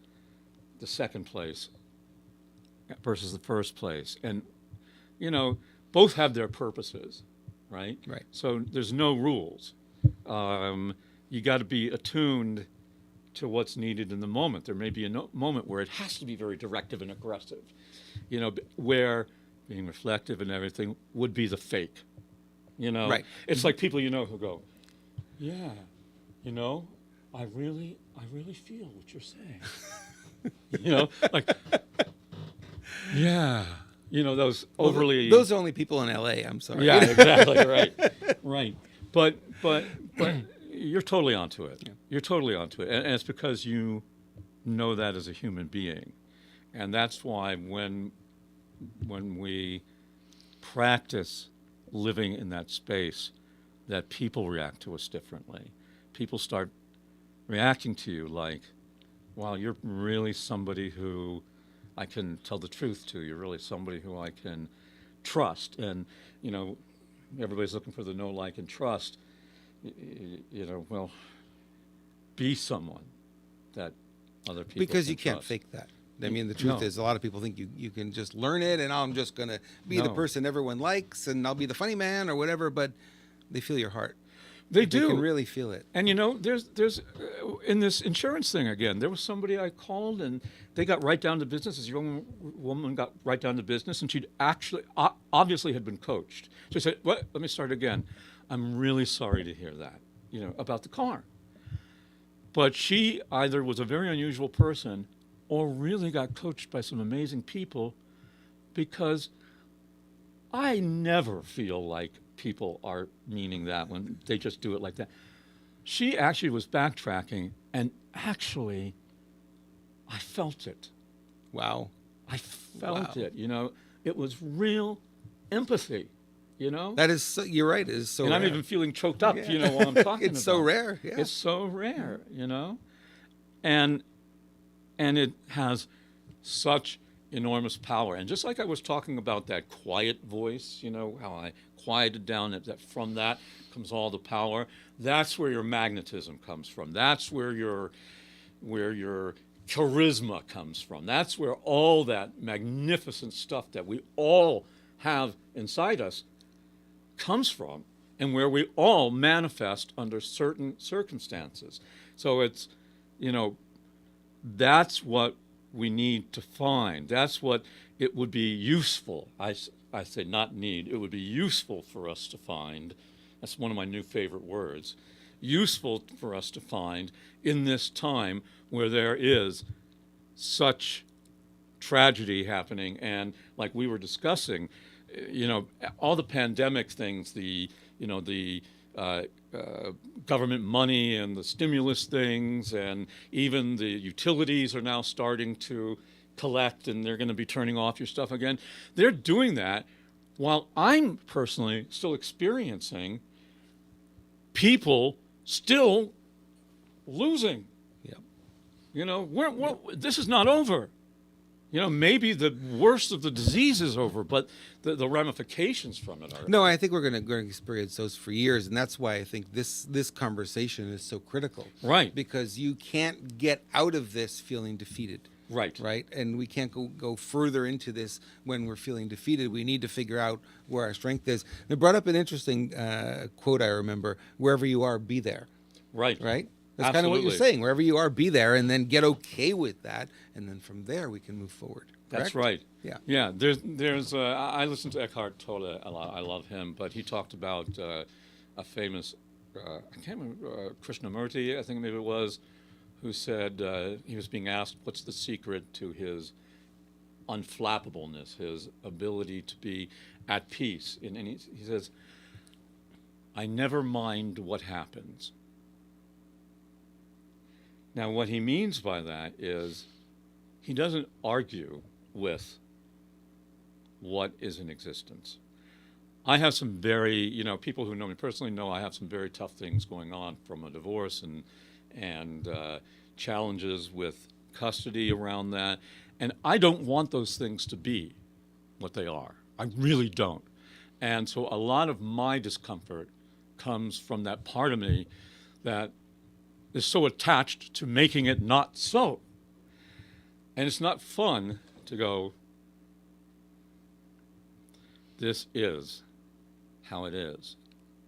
the second place versus the first place, and, you know, both have their purposes, right? Right. So there's no rules. You got to be attuned to what's needed in the moment. There may be a moment where it has to be very directive and aggressive, you know, where being reflective and everything would be the fake, you know. Right. It's like people you know who go, yeah, you know, I really feel what you're saying. You know, like, yeah, you know, those overly. Those are only people in LA. I'm sorry. Yeah, exactly. Right. But you're totally onto it. Yeah. You're totally onto it, and it's because you know that as a human being, and that's why when when we practice living in that space, that people react to us differently. People start reacting to you like, wow, you're really somebody who I can tell the truth to. You're really somebody who I can trust. And, you know, everybody's looking for the know, like, and trust. You know, well, be someone that other people Because can you can't trust. fake that. I mean, the truth No. is, a lot of people think you can just learn it, and I'm just going to be the No. person everyone likes, and I'll be the funny man or whatever, but they feel your heart. They They do. can really feel it. And you know, there's in this insurance thing again. There was somebody I called, and they got right down to business. This young woman got right down to business, and she'd actually obviously had been coached. She said, "What? Let me start again. I'm really sorry to hear that. You know, about the car." But she either was a very unusual person, or really got coached by some amazing people, because I never feel like people are meaning that when they just do it like that. She actually was backtracking, and actually, I felt it. Wow. I felt Wow. it. You know, it was real empathy. You know, That is, so, you're right. It is so and rare. I'm even feeling choked up. Yeah. You know, while I'm talking It's about so it. rare. Yeah. It's so rare. You know, and it has such enormous power. And just like I was talking about that quiet voice, you know, how I quieted down, that from that comes all the power. That's where your magnetism comes from. That's where your charisma comes from. That's where all that magnificent stuff that we all have inside us comes from, and where we all manifest under certain circumstances. So it's, you know, that's what we need to find. That's what it would be useful. I say not need. It would be useful for us to find. That's one of my new favorite words. Useful for us to find in this time where there is such tragedy happening. And like we were discussing, you know, all the pandemic things, the government money and the stimulus things, and even the utilities are now starting to collect, and they're going to be turning off your stuff again. They're doing that while I'm personally still experiencing people still losing. Yep. You know, this is not over. You know, maybe the worst of the disease is over, but the ramifications from it are. No, I think we're going to experience those for years, and that's why I think this conversation is so critical. Right. Because you can't get out of this feeling defeated. Right. Right. And we can't go further into this when we're feeling defeated. We need to figure out where our strength is. And it brought up an interesting quote I remember: "Wherever you are, be there." Right. Right. That's kind of what you're Absolutely. saying. Wherever you are, be there, and then get okay with that, and then from there we can move forward. That's Correct? right. Yeah. Yeah. There's. I listen to Eckhart Tolle a lot. I love him, but he talked about a famous. I can't remember Krishnamurti. I think maybe it was, who said he was being asked what's the secret to his unflappableness, his ability to be at peace. And he says, "I never mind what happens." Now, what he means by that is he doesn't argue with what is in existence. I have some very, you know, people who know me personally know I have some very tough things going on, from a divorce and challenges with custody around that. And I don't want those things to be what they are. I really don't. And so a lot of my discomfort comes from that part of me that is so attached to making it not so. And it's not fun to go, this is how it is.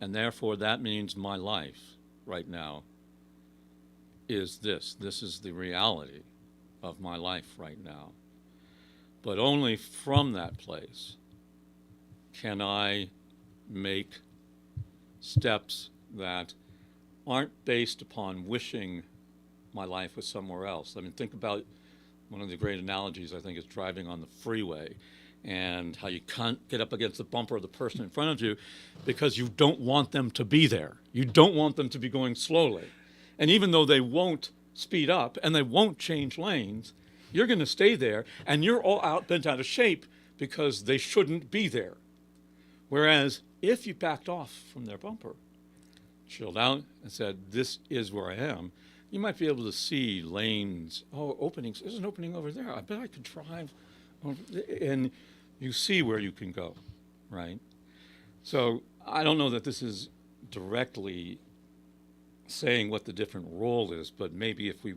And therefore that means my life right now is this. This is the reality of my life right now. But only from that place can I make steps that aren't based upon wishing my life was somewhere else. I mean, think about one of the great analogies, I think, is driving on the freeway, and how you can't get up against the bumper of the person in front of you because you don't want them to be there. You don't want them to be going slowly. And even though they won't speed up and they won't change lanes, you're going to stay there, and you're all bent out of shape because they shouldn't be there. Whereas if you backed off from their bumper, chilled out, and said, this is where I am, you might be able to see lanes, openings. There's an opening over there. I bet I could drive. And you see where you can go, right? So I don't know that this is directly saying what the different role is, but maybe if we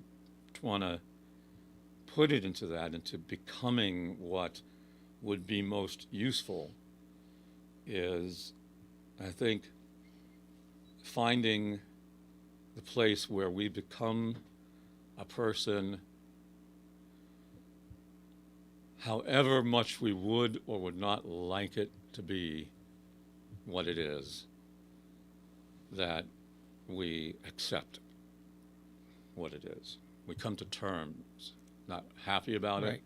want to put it into that, into becoming what would be most useful, is, I think, finding the place where we become a person, however much we would or would not like it to be what it is, that we accept what it is. We come to terms, not happy about Right. it.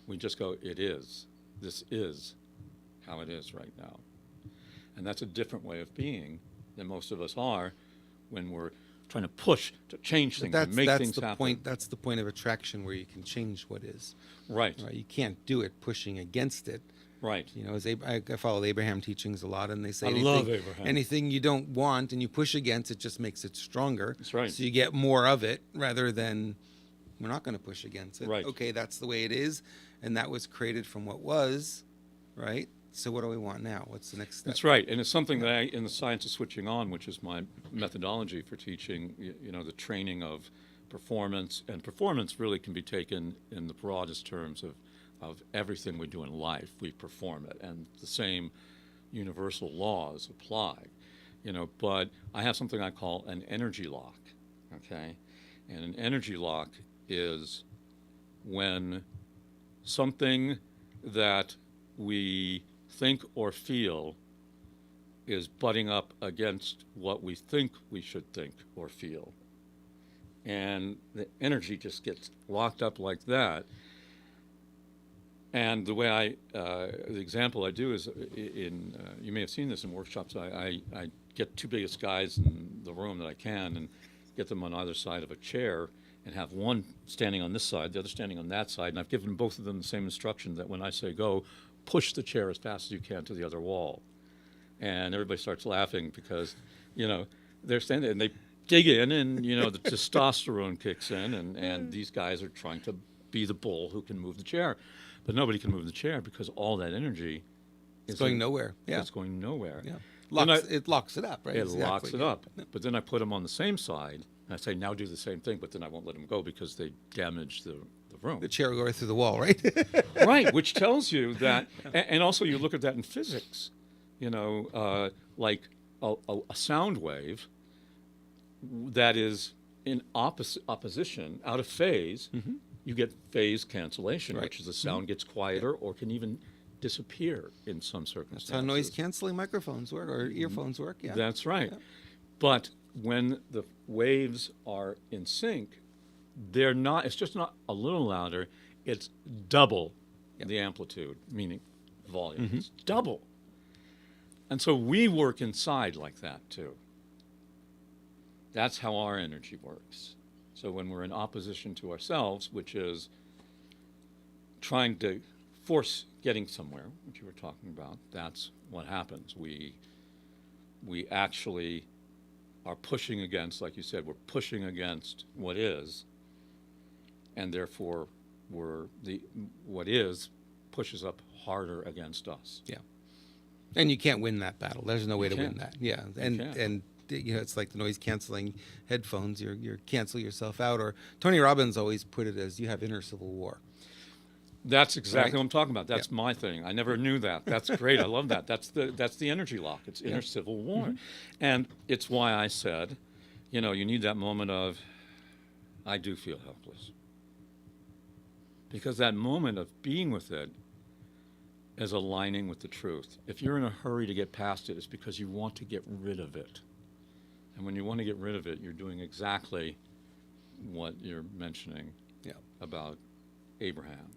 We just go, it is. This is how it is right now. And that's a different way of being than most of us are when we're trying to push to change things and make things happen. That's the point of attraction, where you can change what is. Right. Right? You can't do it pushing against it. Right. You know, I follow the Abraham teachings a lot, and they say I love Abraham. anything you don't want and you push against, it just makes it stronger. That's right. So you get more of it, rather than, we're not going to push against it. Right. Okay, that's the way it is, and that was created from what was, right? So what do we want now? What's the next step? That's right, and it's something that in the science of switching on, which is my methodology for teaching, the training of performance, and performance really can be taken in the broadest terms of everything we do in life. We perform it, and the same universal laws apply, but I have something I call an energy lock, okay? And an energy lock is when something that we think or feel is butting up against what we think we should think or feel. And the energy just gets locked up like that. And the way the example I do is you may have seen this in workshops, I get two biggest guys in the room that I can and get them on either side of a chair and have one standing on this side, the other standing on that side. And I've given both of them the same instruction, that when I say go, push the chair as fast as you can to the other wall. And everybody starts laughing because, they're standing and they dig in, and, the testosterone kicks in, and these guys are trying to be the bull who can move the chair. But nobody can move the chair because all that energy is going nowhere. Yeah. It's going nowhere. Yeah. It locks it up, right? locks it up. But then I put them on the same side, and I say, now do the same thing, but then I won't let them go because they damage the room. The chair will go right through the wall, right? Right, which tells you that, and also you look at that in physics, like a sound wave that is in opposition, out of phase, you get phase cancellation, Right. which is the sound gets quieter or can even disappear in some circumstances. That's how noise canceling microphones work, or earphones work. Yeah. That's right. Yeah. But when the waves are in sync, they're not, it's just not a little louder, it's double the amplitude, meaning volume. It's double. And so we work inside like that too. That's how our energy works. So when we're in opposition to ourselves, which is trying to force getting somewhere, which you were talking about, that's what happens. We actually are pushing against, like you said, we're pushing against what is, and therefore what is pushes up harder against us. Yeah. And you can't win that battle. There's no way to win can't. that. Yeah. can't. And it's like the noise canceling headphones. You're cancel yourself out. Or Tony Robbins always put it as, you have inner civil war. That's exactly Right? what I'm talking about. That's my thing. I never knew that. That's great. I love that. That's the energy lock. It's inner civil war. And it's why I said, you need that moment of, I do feel helpless. Because that moment of being with it is aligning with the truth. If you're in a hurry to get past it, it's because you want to get rid of it. And when you want to get rid of it, you're doing exactly what you're mentioning about Abraham,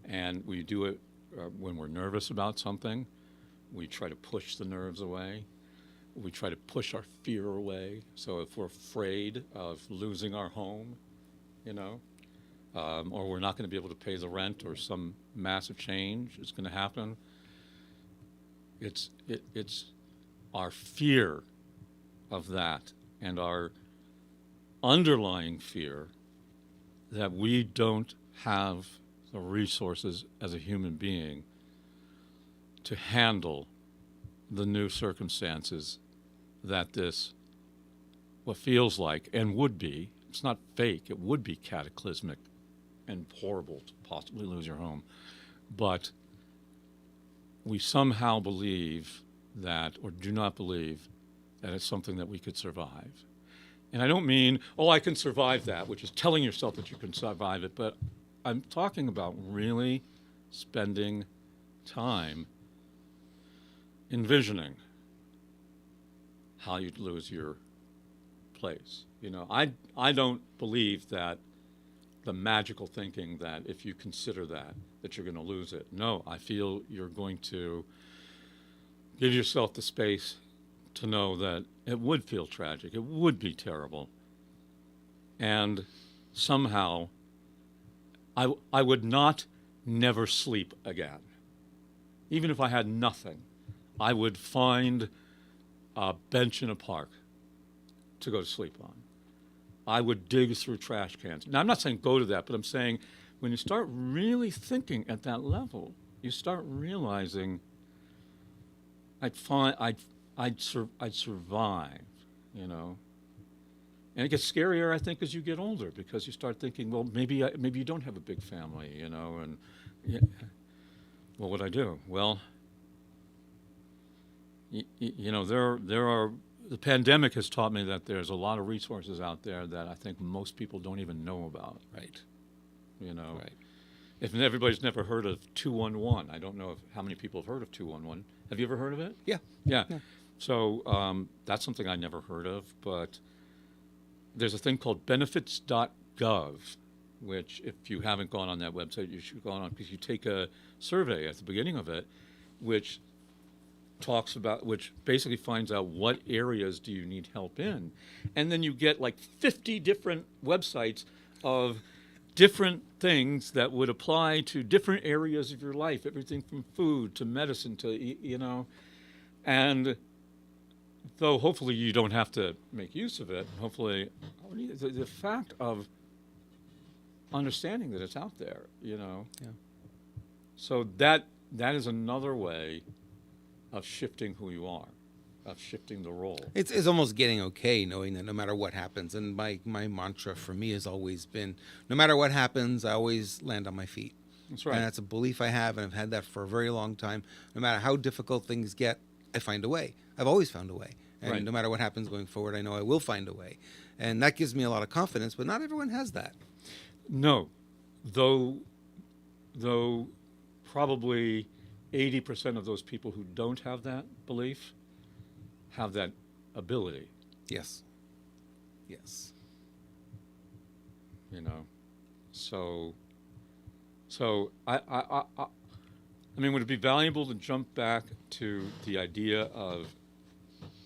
And we do it when we're nervous about something. We try to push the nerves away. We try to push our fear away. So if we're afraid of losing our home, or we're not going to be able to pay the rent, or some massive change is going to happen. It's our fear of that, and our underlying fear that we don't have the resources as a human being to handle the new circumstances that this, what feels like and would be, it's not fake, it would be cataclysmic and horrible to possibly lose your home. But we somehow believe that, or do not believe, that it's something that we could survive. And I don't mean, oh, I can survive that, which is telling yourself that you can survive it, but I'm talking about really spending time envisioning how you'd lose your place. You know, I don't believe that the magical thinking that if you consider that you're going to lose it. No, I feel you're going to give yourself the space to know that it would feel tragic, it would be terrible, and somehow I would not never sleep again. Even if I had nothing, I would find a bench in a park to go to sleep on. I would dig through trash cans. Now, I'm not saying go to that, but I'm saying when you start really thinking at that level, you start realizing I'd survive, you know. And it gets scarier, I think, as you get older, because you start thinking, well, maybe you don't have a big family, you know, and what would I do? Well, you know, there are, the pandemic has taught me that there's a lot of resources out there that I think most people don't even know about. Right. You know, Right. if everybody's never heard of 211, I don't know how many people have heard of 211. Have you ever heard of it? Yeah. Yeah. Yeah. So that's something I never heard of, but there's a thing called benefits.gov, which if you haven't gone on that website, you should go on, because you take a survey at the beginning of it, which which basically finds out what areas do you need help in. And then you get like 50 different websites of different things that would apply to different areas of your life, everything from food to medicine to, you know, and though hopefully you don't have to make use of it, hopefully the fact of understanding that it's out there, you know. Yeah. So that is another way of shifting who you are, of shifting the role. It's almost getting okay knowing that no matter what happens. And my mantra for me has always been, no matter what happens, I always land on my feet. That's right. And that's a belief I have, and I've had that for a very long time. No matter how difficult things get, I find a way. I've always found a way. And Right. no matter what happens going forward, I know I will find a way. And that gives me a lot of confidence, but not everyone has that. No, though probably 80% of those people who don't have that belief have that ability, Yes. Yes. you know. So I mean, would it be valuable to jump back to the idea of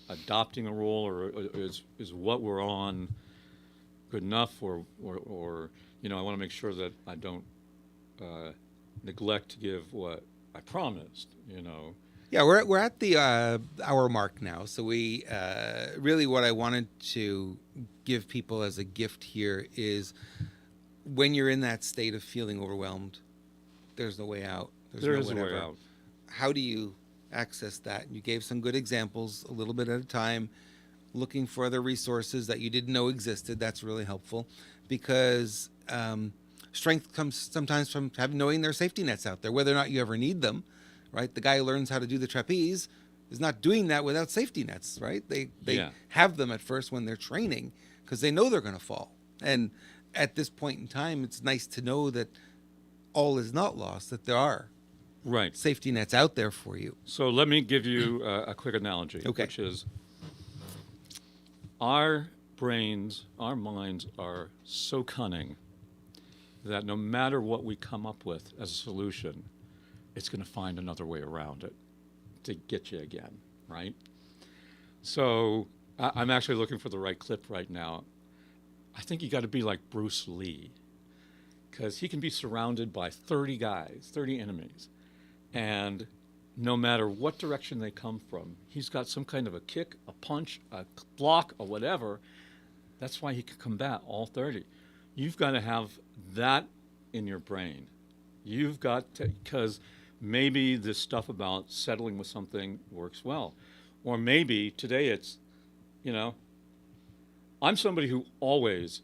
adopting a role, or is what we're on good enough, or you know, I want to make sure that I don't neglect to give what I promised, you know. Yeah, we're at the hour mark now. So we really, what I wanted to give people as a gift here is, when you're in that state of feeling overwhelmed, there's no way out. There no is a way whatever. out. How do you access that? And you gave some good examples, a little bit at a time, looking for other resources that you didn't know existed. That's really helpful, because strength comes sometimes from knowing there are safety nets out there, whether or not you ever need them, right? The guy who learns how to do the trapeze is not doing that without safety nets, right? They Yeah. have them at first when they're training, because they know they're going to fall. And at this point in time, it's nice to know that all is not lost, that there are Right. safety nets out there for you. So let me give you a quick analogy, Okay. which is our brains, our minds are so cunning that no matter what we come up with as a solution, it's going to find another way around it to get you again, right? So I'm actually looking for the right clip right now. I think you got to be like Bruce Lee. because he can be surrounded by 30 guys, 30 enemies, and no matter what direction they come from, he's got some kind of a kick, a punch, a block, or whatever. That's why he can combat all 30. You've got to have that in your brain. You've got to, because maybe this stuff about settling with something works well. Or maybe today it's, you know, I'm somebody who always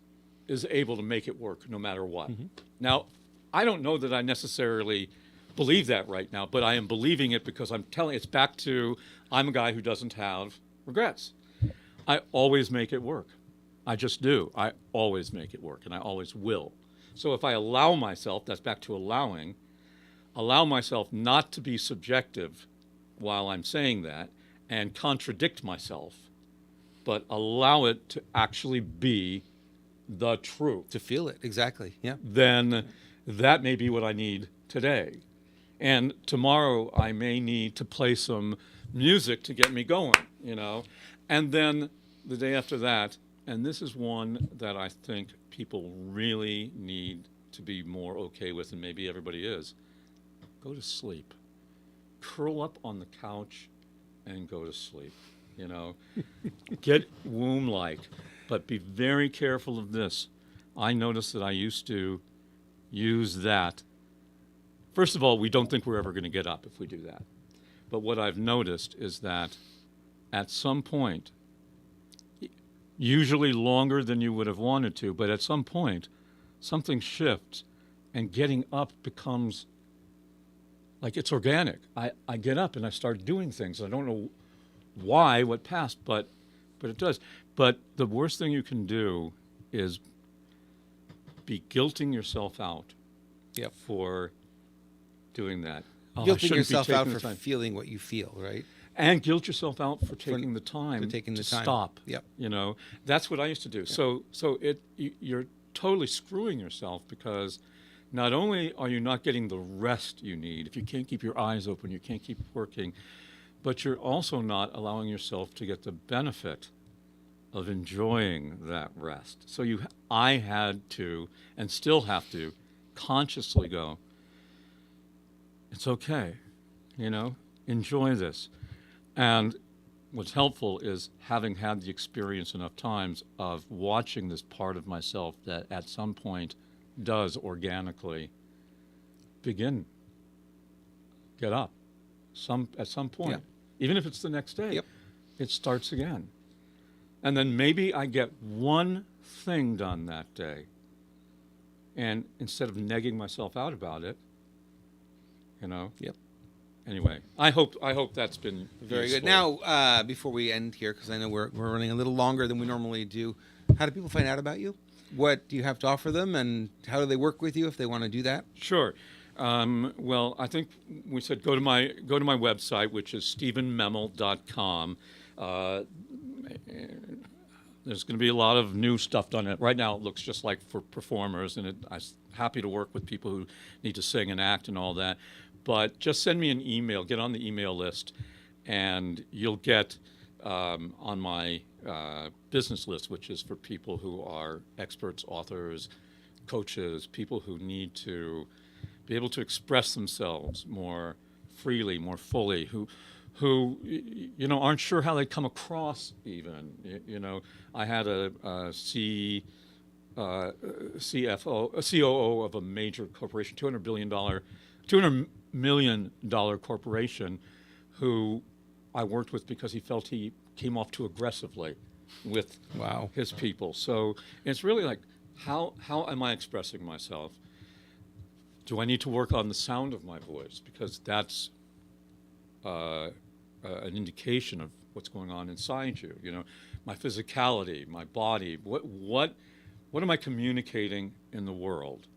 is able to make it work no matter what. Now, I don't know that I necessarily believe that right now, but I am believing it because I'm telling it's back to I'm a guy who doesn't have regrets. I always make it work. I just do. I always make it work, and I always will. So if I allow myself, that's back to allow myself not to be subjective while I'm saying that and contradict myself, but allow it to actually be the truth. To feel it, exactly. Yeah. Then that may be what I need today. And tomorrow I may need to play some music to get me going, you know. And then the day after that, and this is one that I think people really need to be more okay with, and maybe everybody is, go to sleep. Curl up on the couch and go to sleep, you know. Get womb-like, but be very careful of this. I noticed that I used to use that. First of all, we don't think we're ever going to get up if we do that. But what I've noticed is that at some point, usually longer than you would have wanted to, but at some point, something shifts and getting up becomes like it's organic. I get up and I start doing things. I don't know why, what passed, but it does. But the worst thing you can do is be guilting yourself out for doing that. Guilting yourself out for feeling what you feel, right? And guilt yourself out for taking the time to stop. Yep. You know, that's what I used to do. Yep. So you're totally screwing yourself because not only are you not getting the rest you need, if you can't keep your eyes open, you can't keep working, but you're also not allowing yourself to get the benefit of enjoying that rest. So I had to, and still have to, consciously go, it's okay, you know, enjoy this. And what's helpful is having had the experience enough times of watching this part of myself that at some point does organically begin, get up, at some point, even if it's the next day, it starts again. And then maybe I get one thing done that day. And instead of negging myself out about it, you know. Anyway, I hope that's been very useful. good. Now, before we end here, because I know we're running a little longer than we normally do, how do people find out about you? What do you have to offer them, and how do they work with you if they want to do that? Sure. Well, I think we said go to my website, which is stephenmemel.com. There's going to be a lot of new stuff done. Right now, it looks just like for performers, and I'm happy to work with people who need to sing and act and all that. But just send me an email, get on the email list, and you'll get on my business list, which is for people who are experts, authors, coaches, people who need to be able to express themselves more freely, more fully, who you know aren't sure how they come across even. You know, I had a COO of a major corporation, $200 million corporation, who I worked with because he felt he came off too aggressively with his people. So it's really like, how am I expressing myself? Do I need to work on the sound of my voice? Because that's an indication of what's going on inside you. You know, my physicality, my body. What am I communicating in the world?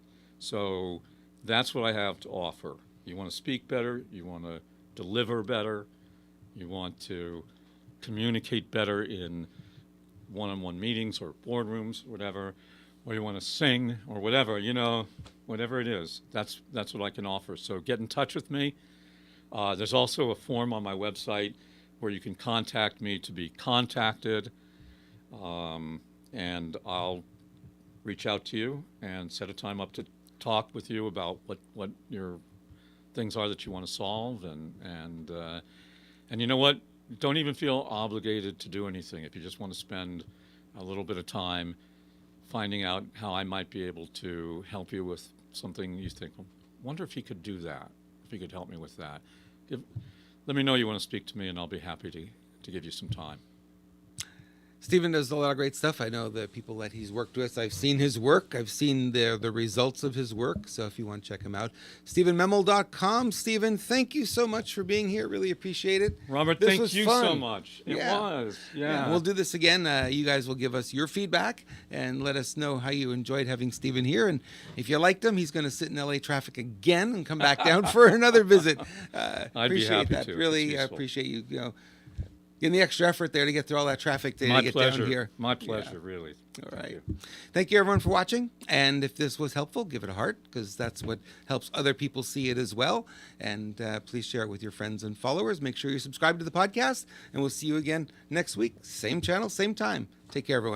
So that's what I have to offer. You want to speak better. You want to deliver better. You want to communicate better in one-on-one meetings or boardrooms, whatever, or you want to sing or whatever, you know, whatever it is, that's what I can offer. So get in touch with me. There's also a form on my website where you can contact me to be contacted, and I'll reach out to you and set a time up to talk with you about what your things are that you want to solve, and you know what? Don't even feel obligated to do anything. If you just want to spend a little bit of time finding out how I might be able to help you with something you think, well, wonder if he could do that, if he could help me with that. Let me know you want to speak to me, and I'll be happy to give you some time. Stephen does a lot of great stuff. I know the people that he's worked with. I've seen his work. I've seen the results of his work. So if you want to check him out, StephenMemel.com. Stephen, thank you so much for being here. Really appreciate it. Robert, This thank was you fun. so much. It was. Yeah. We'll do this again. You guys will give us your feedback and let us know how you enjoyed having Stephen here. And if you liked him, he's going to sit in LA traffic again and come back down for another visit. I'd be Appreciate happy that. to. Really It's useful. appreciate you. Getting the extra effort there to get through all that traffic to My get pleasure. down here. My pleasure, really. All right. Thank you, everyone, for watching. And if this was helpful, give it a heart, because that's what helps other people see it as well. And please share it with your friends and followers. Make sure you subscribe to the podcast, and we'll see you again next week. Same channel, same time. Take care, everyone.